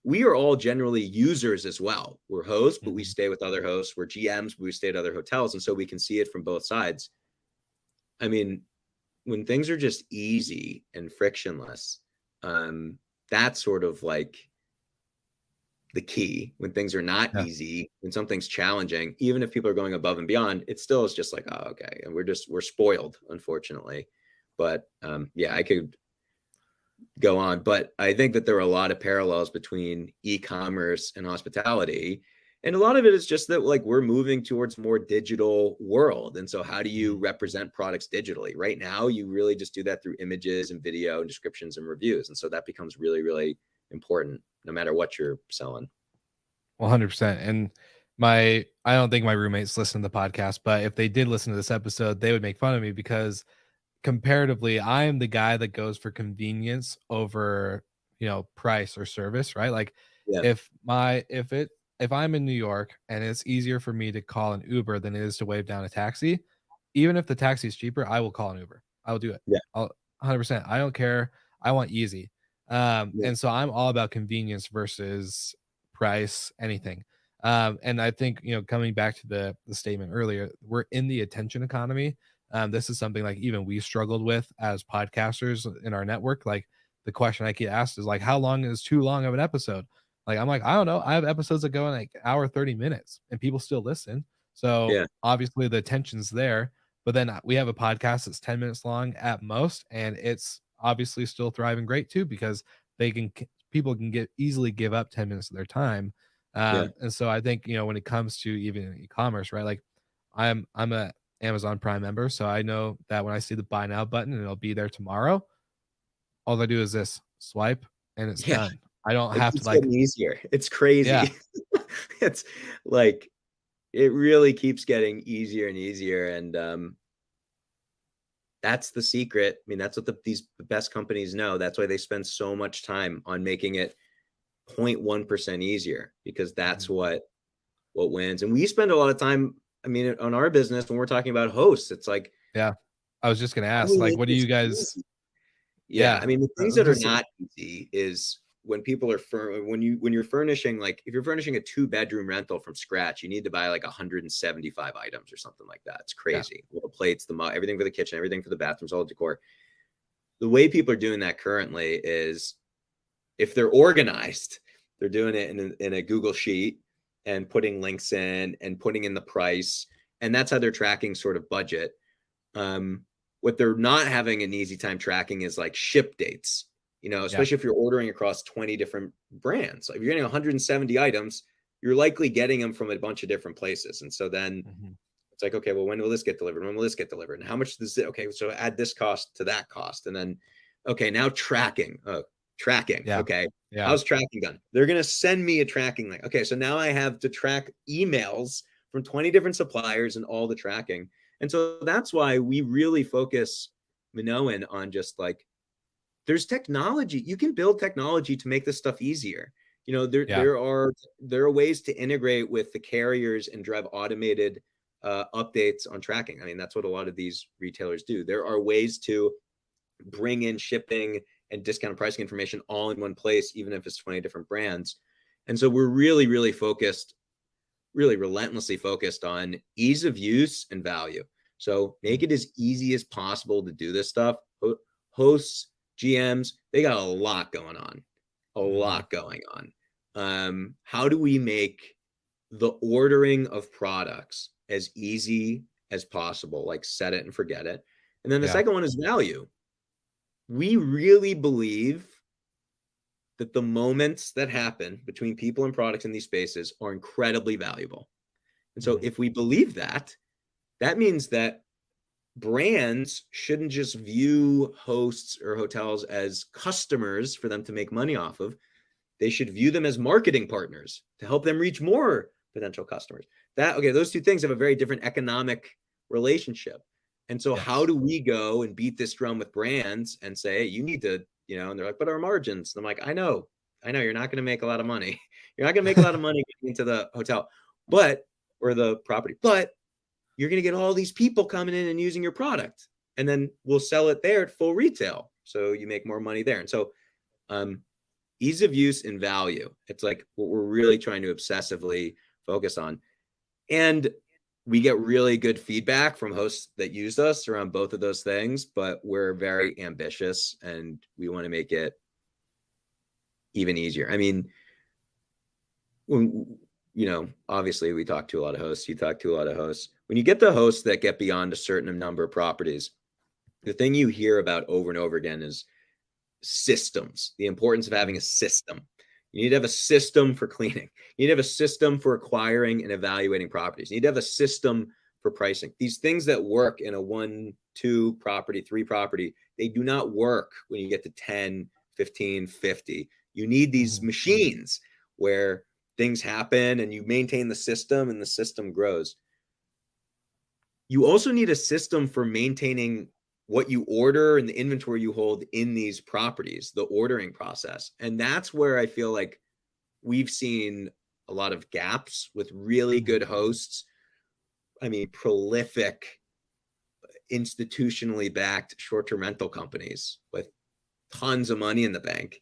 we are all generally users as well. We're hosts, but we stay with other hosts. We're GMs, but we stay at other hotels. And so we can see it from both sides. When things are just easy and frictionless, that's sort of like the key. When things are not easy, when something's challenging, even if people are going above and beyond, it still is just like, oh, okay. And we're spoiled, unfortunately. But I could go on, but I think that there are a lot of parallels between e-commerce and hospitality. And a lot of it is just that, like, we're moving towards more digital world. And so how do you represent products digitally? Right now, you really just do that through images and video and descriptions and reviews. And so that becomes really, really important no matter what you're selling. 100%. And I don't think my roommates listen to the podcast, but if they did listen to this episode, they would make fun of me because comparatively, I am the guy that goes for convenience over price or service, right? Like Yeah. if I'm in New York and it's easier for me to call an Uber than it is to wave down a taxi, even if the taxi is cheaper, I will call an Uber. I will do it. Yeah. I'll 100%. I don't care. I want easy. Yeah. And so I'm all about convenience versus price, anything. And I think, coming back to the statement earlier, we're in the attention economy. This is something like even we struggled with as podcasters in our network. Like the question I get asked is like, how long is too long of an episode? Like I'm like, I don't know. I have episodes that go in like hour 30 minutes and people still listen. So Yeah. obviously the attention's there. But then we have a podcast that's 10 minutes long at most, and it's obviously still thriving great too because people can get easily give up 10 minutes of their time. Yeah. And so I think, when it comes to even e-commerce, right? Like I'm a Amazon Prime member, so I know that when I see the buy now button and it'll be there tomorrow, all I do is this swipe and it's Yeah. done. I don't It have to keeps like, getting easier. It's yeah, crazy. It's like it really keeps getting easier and easier. And that's the secret. I mean, that's what the best companies know. That's why they spend so much time on making it 0.1% easier, because that's mhm, what wins. And we spend a lot of time, I mean, on our business when we're talking about hosts. It's like, yeah. I was just gonna how do ask, we like, make what do this you guys? easy? Yeah, I Yeah, mean, the I things was that are gonna say, not easy is when people are when you're furnishing, like if you're furnishing a 2-bedroom rental from scratch, you need to buy like 175 items or something like that. It's yeah, crazy. All the plates, everything for the kitchen, everything for the bathrooms, all the decor. The way people are doing that currently is, if they're organized, they're doing it in a Google sheet and putting links in and putting in the price, and that's how they're tracking sort of budget. What they're not having an easy time tracking is like ship dates, yeah, especially if you're ordering across 20 different brands. Like if you're getting 170 items, you're likely getting them from a bunch of different places. And so then mhm, it's like, okay, well, when will this get delivered? When will this get delivered? And how much does it? Okay, so add this cost to that cost. And then, okay, now tracking. Tracking. yeah, Okay. yeah, How's tracking done? They're going to send me a tracking link. Okay, so now I have to track emails from 20 different suppliers and all the tracking. And so that's why we really focus Minoan on just like, there's technology. You can build technology to make this stuff easier. There yeah, there are ways to integrate with the carriers and drive automated updates on tracking. I mean, that's what a lot of these retailers do. There are ways to bring in shipping and discount pricing information all in one place, even if it's 20 different brands. And so we're really, really focused, really relentlessly focused on ease of use and value. So make mhm, it as easy as possible to do this stuff. Hosts, GMs, they got a lot going on, a mhm, lot going on. How do we make the ordering of products as easy as possible? Like set it and forget it. And then the yeah, second one is value. We really believe that the moments that happen between people and products in these spaces are incredibly valuable. And so mhm, if we believe that, that means that brands shouldn't just view hosts or hotels as customers for them to make money off of. They should view them as marketing partners to help them reach more potential customers. Those two things have a very different economic relationship. And so how yes, do we go and beat this drum with brands and say, hey, you need to, and they're like, but our margins. And I'm like, I know you're not going to make a lot of money. You're not going to make a lot of money getting into the hotel, or the property, but you're going to get all these people coming in and using your product. And then we'll sell it there at full retail. So you make more money there. And so, ease of use and value. It's like what we're really trying to obsessively focus on. And we get really good feedback from hosts that use us around both of those things, but we're very ambitious and we want to make it even easier. I mean, when, obviously we talk to a lot of hosts, you talk to a lot of hosts. When you get the hosts that get beyond a certain number of properties, the thing you hear about over and over again is systems, the importance of having mhm, a system. You need to have a system for cleaning. You need to have a system for acquiring and evaluating properties. You need to have a system for pricing. These things that work in a 1, 2 property, 3 property, they do not work when you get to 10, 15, 50. You need these mhm, machines where things happen and you maintain the system and the system grows. You also need a system for maintaining what you order and the inventory you hold in these properties, the ordering process. And that's where I feel like we've seen a lot of gaps with really good hosts. I mean, prolific, institutionally backed short-term rental companies with tons of money in the bank.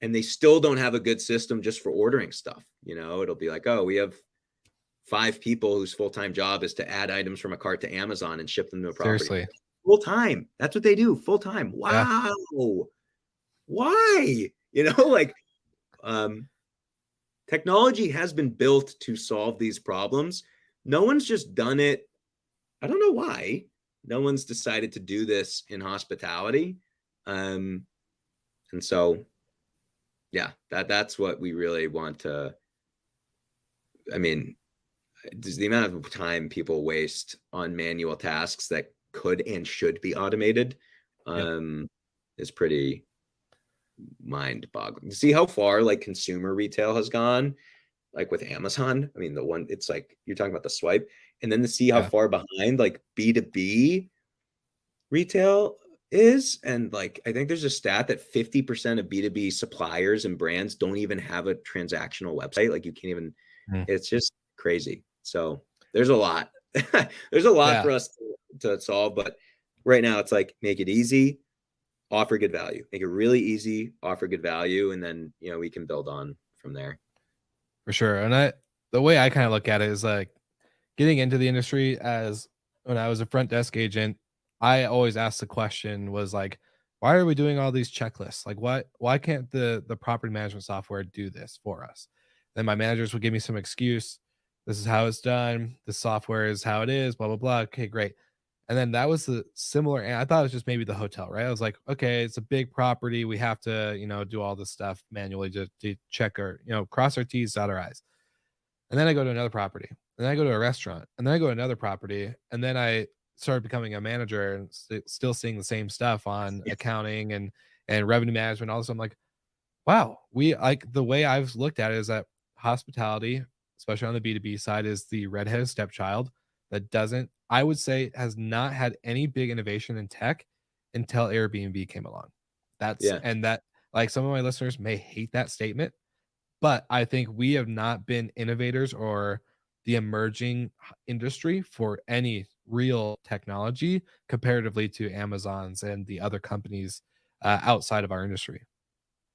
And they still don't have a good system just for ordering stuff. You know, it'll be like, oh, we have 5 people whose full-time job is to add items from a cart to Amazon and ship them to a property. Seriously. Full time. That's what they do. Full time. Wow. Yeah. Why? You know, like technology has been built to solve these problems. No one's just done it. I don't know why. No one's decided to do this in hospitality. And so, yeah, that's what we really want to. I mean, the amount of time people waste on manual tasks that could and should be automated is pretty mind-boggling. To see how far like consumer retail has gone, like with Amazon. I mean, the one, it's like you're talking about the swipe, and then to see how far behind like B2B retail is. And like I think there's a stat that 50% of B2B suppliers and brands don't even have a transactional website. Like you can't even, it's just crazy. So there's a lot. There's a lot for us to solve, but right now it's like make it easy, offer good value, make it really easy, offer good value, and then you know we can build on from there. For sure. And the way I kind of look at it is like getting into the industry. As when I was a front desk agent, I always asked the question was like, why are we doing all these checklists? Like why can't the property management software do this for us? Then my managers would give me some excuse. This is how it's done. The software is how it is, blah, blah, blah. Okay, great. And then that was the similar. And I thought it was just maybe the hotel, right? I was like, okay, it's a big property. We have to, do all this stuff manually to check our, cross our T's, dot our I's. And then I go to another property. And then I go to a restaurant. And then I go to another property. And then I started becoming a manager and still seeing the same stuff on accounting and revenue management. All this. I'm like, wow, we like the way I've looked at it is that hospitality, especially on the B2B side, is the redheaded stepchild that doesn't, I would say, has not had any big innovation in tech until Airbnb came along. And that, like, some of my listeners may hate that statement, but I think we have not been innovators or the emerging industry for any real technology comparatively to Amazon's and the other companies outside of our industry.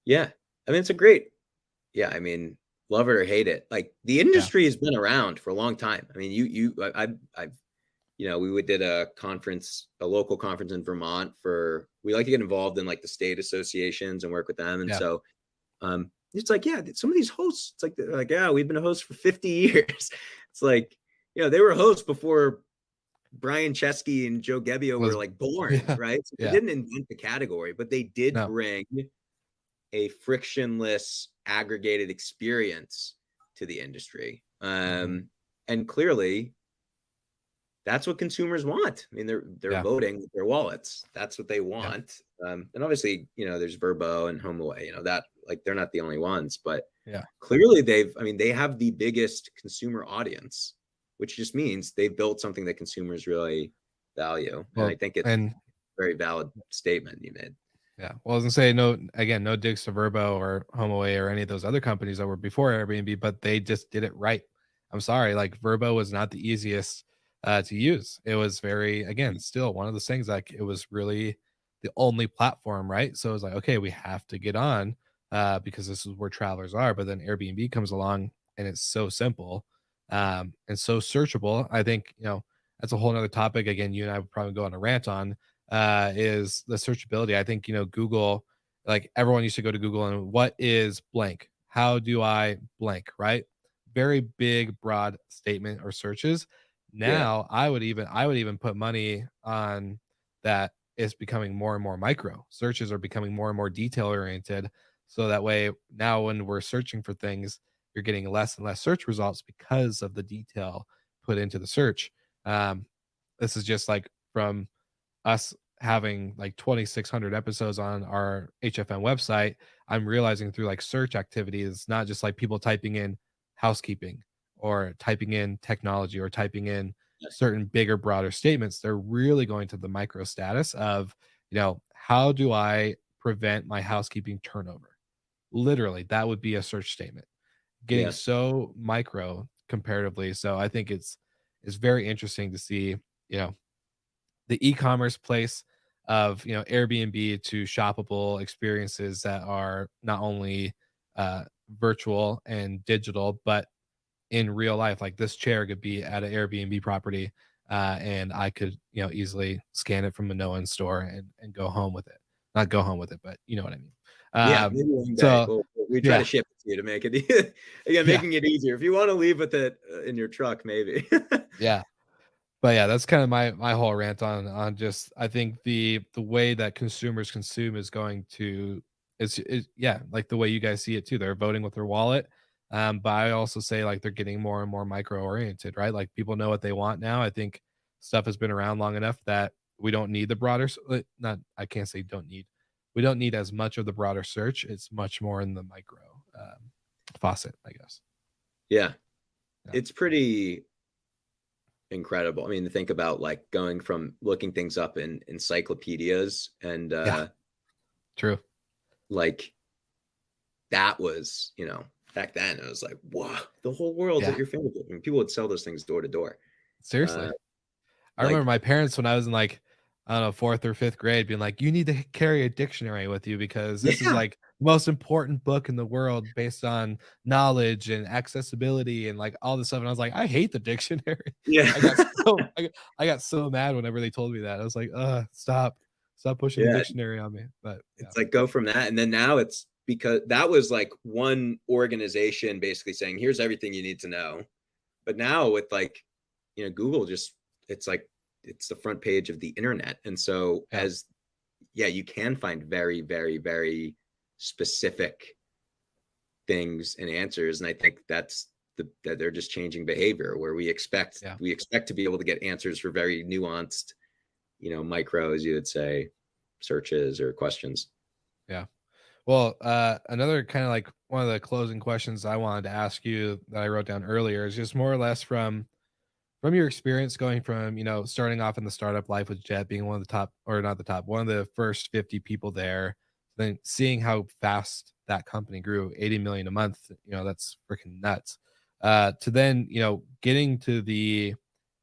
Yeah. I mean, it's a great, I mean, love it or hate it. Like the industry has been around for a long time. I mean, we did a conference, a local conference in Vermont we like to get involved in like the state associations and work with them. And so, it's like, some of these hosts, it's like, they're like, we've been a host for 50 years. It's like, they were hosts before Brian Chesky and Joe Gebbia were like born, right? So they didn't invent the category, but they did bring a frictionless aggregated experience to the industry. And clearly that's what consumers want. I mean, they're voting with their wallets. That's what they want. And obviously, there's Vrbo and HomeAway, that like, they're not the only ones, but clearly they have the biggest consumer audience, which just means they've built something that consumers really value. And I think it's a very valid statement you made. Yeah. Well, I was gonna say no digs to Vrbo or HomeAway or any of those other companies that were before Airbnb, but they just did it right. I'm sorry, like Vrbo was not the easiest to use. It was very, again, still one of those things, like it was really the only platform, right? So it was like, okay, we have to get on because this is where travelers are. But then Airbnb comes along and it's so simple and so searchable. I think, that's a whole nother topic. Again, you and I would probably go on a rant on is the searchability. I think, Google, like everyone used to go to Google and what is blank? How do I blank? Right? Very big, broad statement or searches. Now I would even put money on that. It's becoming more and more micro. Searches are becoming more and more detail oriented. So that way now when we're searching for things, you're getting less and less search results because of the detail put into the search. This is just like from us having like 2,600 episodes on our HFN website. I'm realizing through like search activity, it's not just like people typing in housekeeping or typing in technology or typing in certain bigger, broader statements. They're really going to the micro status of, how do I prevent my housekeeping turnover? Literally, that would be a search statement. Getting Yeah. so micro comparatively. So I think it's very interesting to see, you know, the e-commerce place of, Airbnb to shoppable experiences that are not only virtual and digital, but in real life. Like this chair could be at an Airbnb property, and I could, easily scan it from a Minoan store and go home with it. Not go home with it, but you know what I mean. Yeah, Um, maybe one day. so Well, we try to yeah, ship it to you to make it again, yeah, making it easier. If you want to leave with it in your truck, maybe. yeah. But yeah, that's kind of my whole rant on just I think the way that consumers consume is going to is yeah, like the way you guys see it too. They're voting with their wallet. But I also say like they're getting more and more micro oriented, right? Like people know what they want now. I think stuff has been around long enough that we don't need the broader not I can't say don't need. We don't need as much of the broader search. It's much more in the micro faucet, I guess. Yeah, Yeah. it's pretty incredible. I mean, to think about like going from looking things up in encyclopedias and Yeah. True. like that was, back then it was like, wow, the whole world's at Yeah. your fingertips. I mean, people would sell those things door to door. Seriously. I remember Like, my parents when I was in like, I don't know, 4th or 5th grade being like, "You need to carry a dictionary with you because this is yeah, like the most important book in the world based on knowledge and accessibility and like all this stuff." And I was like, "I hate the dictionary." yeah, I got so I got so mad whenever they told me that. I was like, stop pushing the yeah. dictionary on me." But yeah. It's like go from that, and then now it's because that was like one organization basically saying, "Here's everything you need to know." But now with like, Google just it's like it's the front page of the internet, and so Yeah. you can find very, very, very specific things and answers, and I think that they're just changing behavior where we expect Yeah. to be able to get answers for very nuanced, micro, as you would say, searches or questions. Yeah. Well, another kind of like one of the closing questions I wanted to ask you that I wrote down earlier is just more or less from your experience going from, starting off in the startup life with Jet being one of the top or not the top, one of the first 50 people there, then seeing how fast that company grew, 80 million a month, that's freaking nuts. To then, getting to the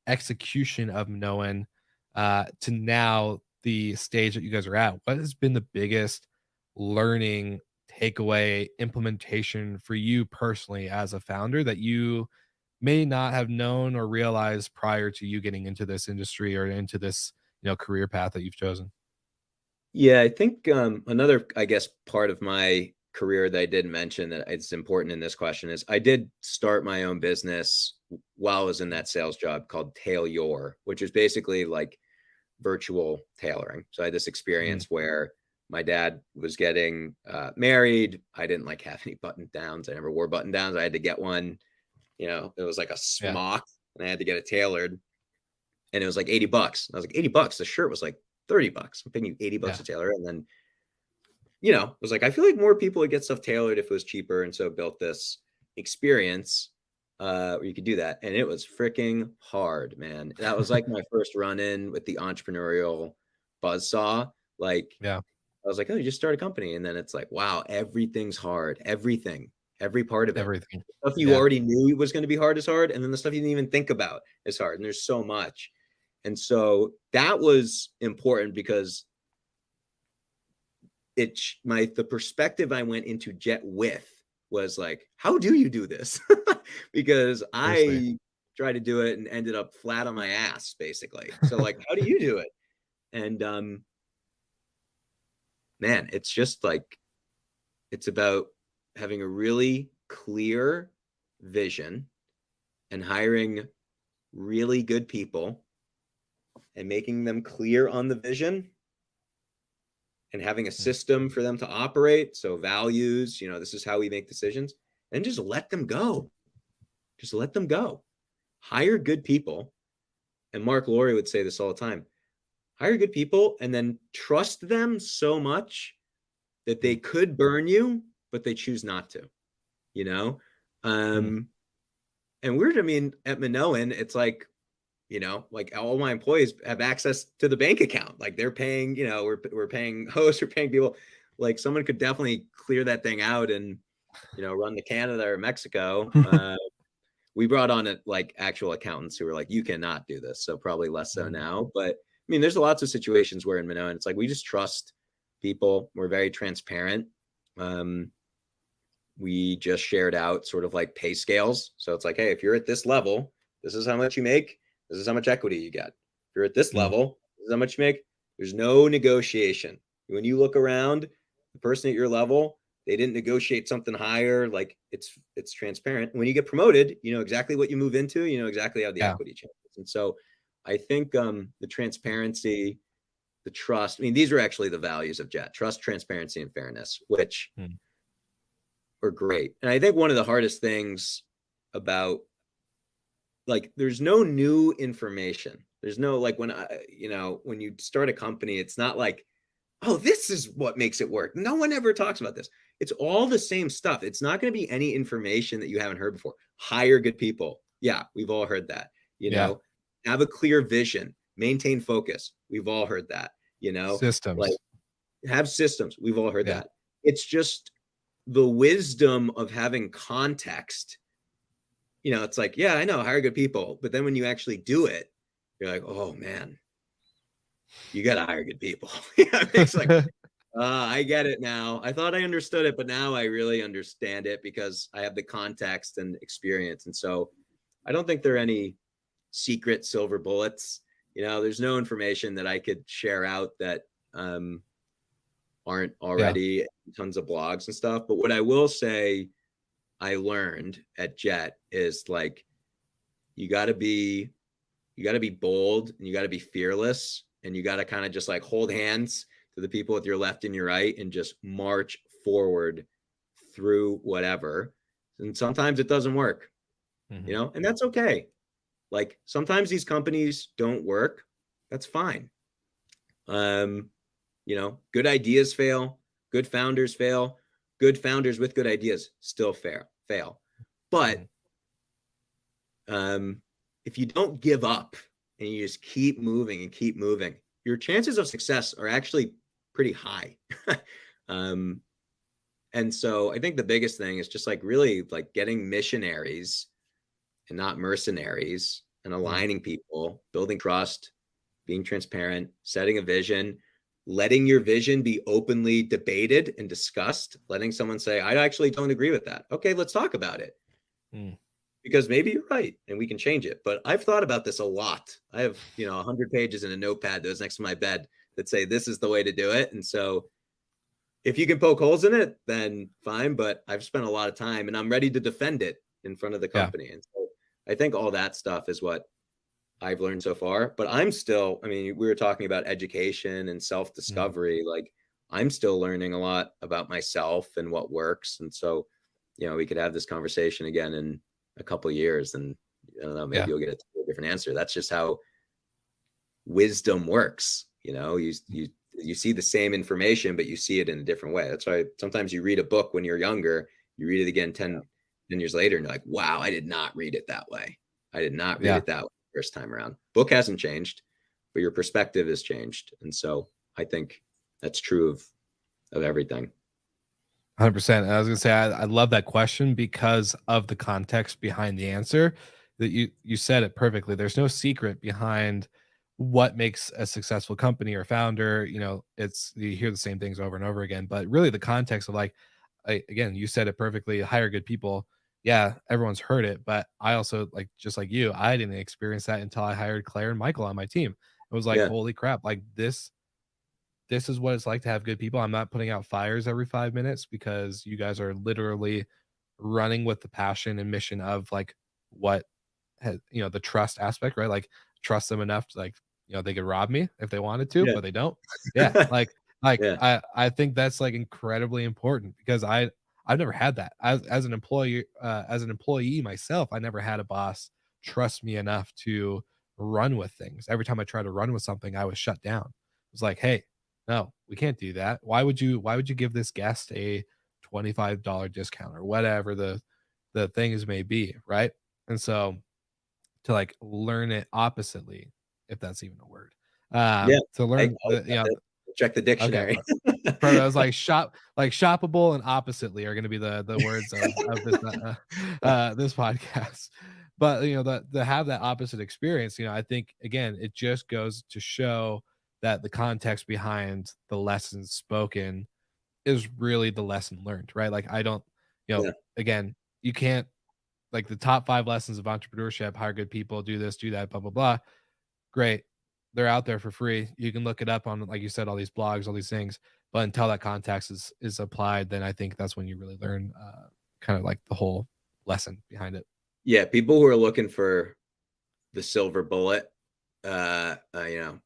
execution of Minoan, to now the stage that you guys are at, what has been the biggest learning takeaway implementation for you personally as a founder that you may not have known or realized prior to you getting into this industry or into this, career path that you've chosen? Yeah, I think another, I guess, part of my career that I didn't mention that it's important in this question is I did start my own business while I was in that sales job called Tail Your, which is basically like virtual tailoring. So I had this Mm, experience where my dad was getting married. I didn't like have any button downs. I never wore button downs. I had to get one. It was like a yeah, smock, and I had to get it tailored, and it was like $80. I was like, $80. The shirt was like $30. I'm paying you $80 yeah, a tailor, and then it was like I feel like more people would get stuff tailored if it was cheaper, and so built this experience where you could do that, and it was freaking hard, man. That was like my first run in with the entrepreneurial buzzsaw. Like yeah, I was like, oh, you just start a company, and then it's like, wow, everything's hard, everything, every part of it. everything. The stuff you Yeah, already knew was going to be hard is hard, and then the stuff you didn't even think about is hard, and there's so much. And so that was important because the perspective I went into Jet with was like, how do you do this? Because seriously. I tried to do it and ended up flat on my ass, basically. So like, how do you do it? And man, it's just like it's about having a really clear vision and hiring really good people and making them clear on the vision and having a Mm, system for them to operate. So values, this is how we make decisions, and just let them go. Just let them go. Hire good people. And Mark Laurie would say this all the time: hire good people and then trust them so much that they mm, could burn you, but they choose not to, you know? mm, Um, and weird, I mean, at Minoan, it's like like all my employees have access to the bank account. Like they're paying, we're paying hosts, we're paying people. Like someone could definitely clear that thing out and, run to Canada or Mexico. We brought on like actual accountants who were like, you cannot do this. So probably less so now. But I mean, there's lots of situations where in Minoan, it's like, we just trust people. We're very transparent. We just shared out sort of like pay scales. So it's like, hey, if you're at this level, this is how much you make. This is how much equity you get. If you're at this level, this is how much you make. There's no negotiation. When you look around, the person at your level, they didn't negotiate something higher. Like it's transparent. When you get promoted, you know exactly what you move into. You know exactly how the equity changes. And so I think the transparency, the trust. I mean, these are actually the values of Jet: trust, transparency, and fairness, which are great. And I think one of the hardest things about, like, there's no new information. There's no, like, when when you start a company, it's not like, oh, this is what makes it work. No one ever talks about this. It's all the same stuff. It's not going to be any information that you haven't heard before. Hire good people. Yeah, we've all heard that. Have a clear vision, maintain focus. We've all heard that. Systems. Like, have systems. We've all heard that. It's just the wisdom of having context. It's like, yeah, I know, hire good people. But then when you actually do it, you're like, oh man, you got to hire good people. It's like, I get it now. I thought I understood it, but now I really understand it because I have the context and experience. And so I don't think there are any secret silver bullets. There's no information that I could share out that aren't already tons of blogs and stuff. But what I will say I learned at Jet is, like, you got to be bold, and you got to be fearless, and you got to kind of just like hold hands to the people with your left and your right and just march forward through whatever. And sometimes it doesn't work, and that's okay. Like, sometimes these companies don't work. That's fine. Good ideas fail, good founders fail, good founders with good ideas still fail. But if you don't give up and you just keep moving and keep moving, your chances of success are actually pretty high. And so I think the biggest thing is just like really like getting missionaries and not mercenaries, and aligning people, building trust, being transparent, setting a vision, letting your vision be openly debated and discussed, letting someone say, I actually don't agree with that. Okay, let's talk about it. Because maybe you're right and we can change it. But I've thought about this a lot. I have, 100 pages in a notepad that was next to my bed that say, this is the way to do it. And so if you can poke holes in it, then fine. But I've spent a lot of time and I'm ready to defend it in front of the company. And so I think all that stuff is what I've learned so far. But I'm still, we were talking about education and self-discovery. Like, I'm still learning a lot about myself and what works. And so, we could have this conversation again in a couple of years, and I don't know, maybe you'll get a different answer. That's just how wisdom works. You see the same information, but you see it in a different way. That's why sometimes you read a book when you're younger, you read it again 10 years later, and you're like, wow, I did not read it that way. I did not read it that way the first time around. Book hasn't changed, but your perspective has changed. And so I think that's true of everything. 100%. I was gonna say, I love that question because of the context behind the answer. That you said it perfectly. There's no secret behind what makes a successful company or founder. It's, you hear the same things over and over again, but really the context of, like, again, you said it perfectly. Hire good people. Yeah, everyone's heard it, but I also, like, just like you, I didn't experience that until I hired Claire and Michael on my team. It was like, holy crap, like this is what it's like to have good people. I'm not putting out fires every 5 minutes because you guys are literally running with the passion and mission of, like, what has, the trust aspect, right? Like, trust them enough to, like, they could rob me if they wanted to, but they don't. Like I think that's, like, incredibly important because I've never had that as an employee myself. I never had a boss trust me enough to run with things. Every time I tried to run with something, I was shut down. It was like, hey, no, we can't do that. Why would you give this guest a $25 discount or whatever the things may be, right? And so to like learn it oppositely, if that's even a word. Yeah. To learn Check the dictionary. Okay. I was like shoppable and oppositely are going to be the words of this podcast. But to have that opposite experience, I think again it just goes to show that the context behind the lessons spoken is really the lesson learned, right? Like I don't, Yeah. again, you can't, like, the top 5 lessons of entrepreneurship: hire good people, do this, do that, blah blah blah. Great, they're out there for free. You can look it up on, like you said, all these blogs, all these things. But until that context is applied, then I think that's when you really learn kind of like the whole lesson behind it. Yeah, people who are looking for the silver bullet, I'm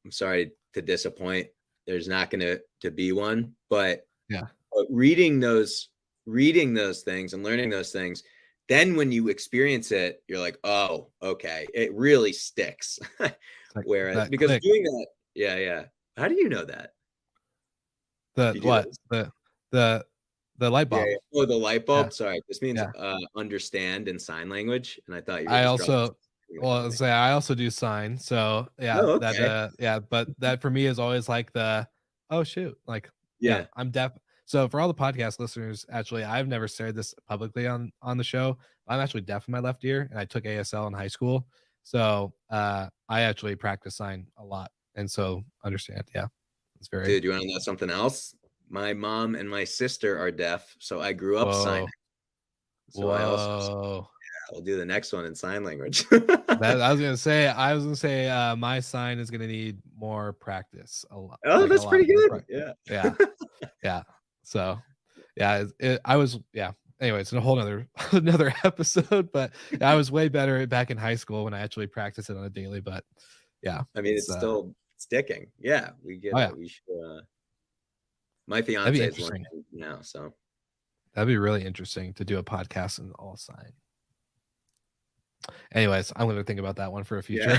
sorry to disappoint. There's not going to be one, but reading those things and learning those things, then when you experience it, you're like, oh, okay, it really sticks. Like Whereas because click. doing that, yeah. How do you know that? The light bulb. Yeah. Oh, the light bulb. Yeah. Sorry, this means understand in sign language, and I thought you were I just also I also do sign. So Oh, okay. that but that for me is always like oh shoot, like I'm deaf. So for all the podcast listeners, actually, I've never said this publicly on the show. I'm actually deaf in my left ear, and I took ASL in high school. So I actually practice sign a lot, and so understand. Yeah, it's very. Dude, you want to know something else? My mom and my sister are deaf, so I grew up signing. So I also I'll do the next one in sign language. I was gonna say my sign is gonna need more practice. A lot. Oh, that's pretty good. Yeah. So anyway, it's a whole another episode, but I was way better back in high school when I actually practiced it on a daily. But yeah, I mean, it's still sticking. Yeah, we get it. We should. My fiance is learning now, so that'd be really interesting to do a podcast in all sign. Anyways, I'm going to think about that one for a future.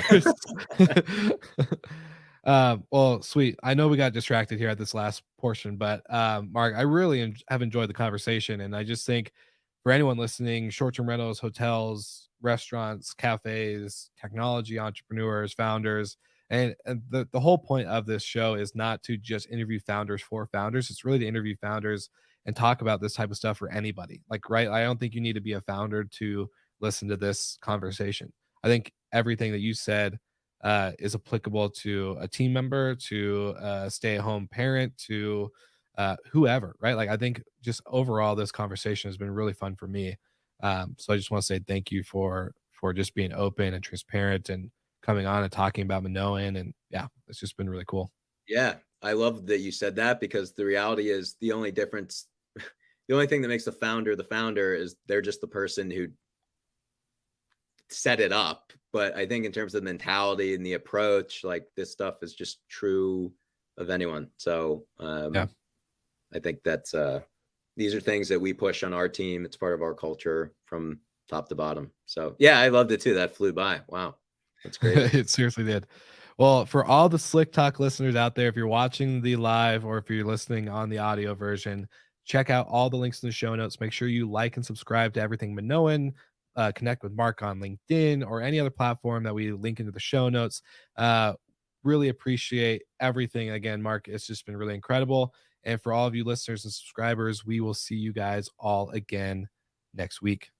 Well, sweet. I know we got distracted here at this last portion, but Mark, I really have enjoyed the conversation, and I just think for anyone listening, short-term rentals, hotels, restaurants, cafes, technology entrepreneurs, founders, and the whole point of this show is not to just interview founders for founders. It's really to interview founders and talk about this type of stuff for anybody. Like, right? I don't think you need to be a founder to listen to this conversation. I think everything that you said is applicable to a team member, to a stay-at-home parent, to whoever, right? Like, I think just overall, this conversation has been really fun for me. So I just want to say thank you for just being open and transparent and coming on and talking about Minoan. And yeah, it's just been really cool. Yeah, I love that you said that, because the reality is the only difference, the only thing that makes the founder is they're just the person who set it up. But I think in terms of mentality and the approach, like, this stuff is just true of anyone. So I think that's these are things that we push on our team. It's part of our culture from top to bottom. So yeah, I loved it too. That flew by. Wow, that's great. It seriously did. Well, for all the Slick Talk listeners out there, if you're watching the live or if you're listening on the audio version, check out all the links in the show notes. Make sure you like and subscribe to everything Minoan. Connect with Marc on LinkedIn or any other platform that we link into the show notes. Really appreciate everything. Again, Marc, it's just been really incredible. And for all of you listeners and subscribers, we will see you guys all again next week.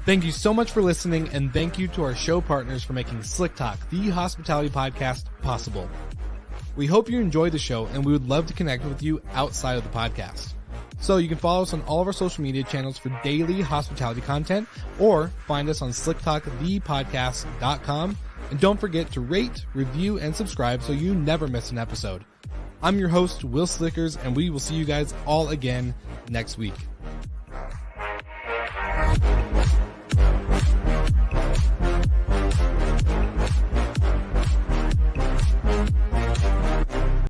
Thank you so much for listening, and thank you to our show partners for making Slick Talk, the hospitality podcast, possible. We hope you enjoyed the show, and we would love to connect with you outside of the podcast. So you can follow us on all of our social media channels for daily hospitality content, or find us on slicktalkthepodcast.com. And don't forget to rate, review, and subscribe so you never miss an episode. I'm your host, Will Slickers, and we will see you guys all again next week.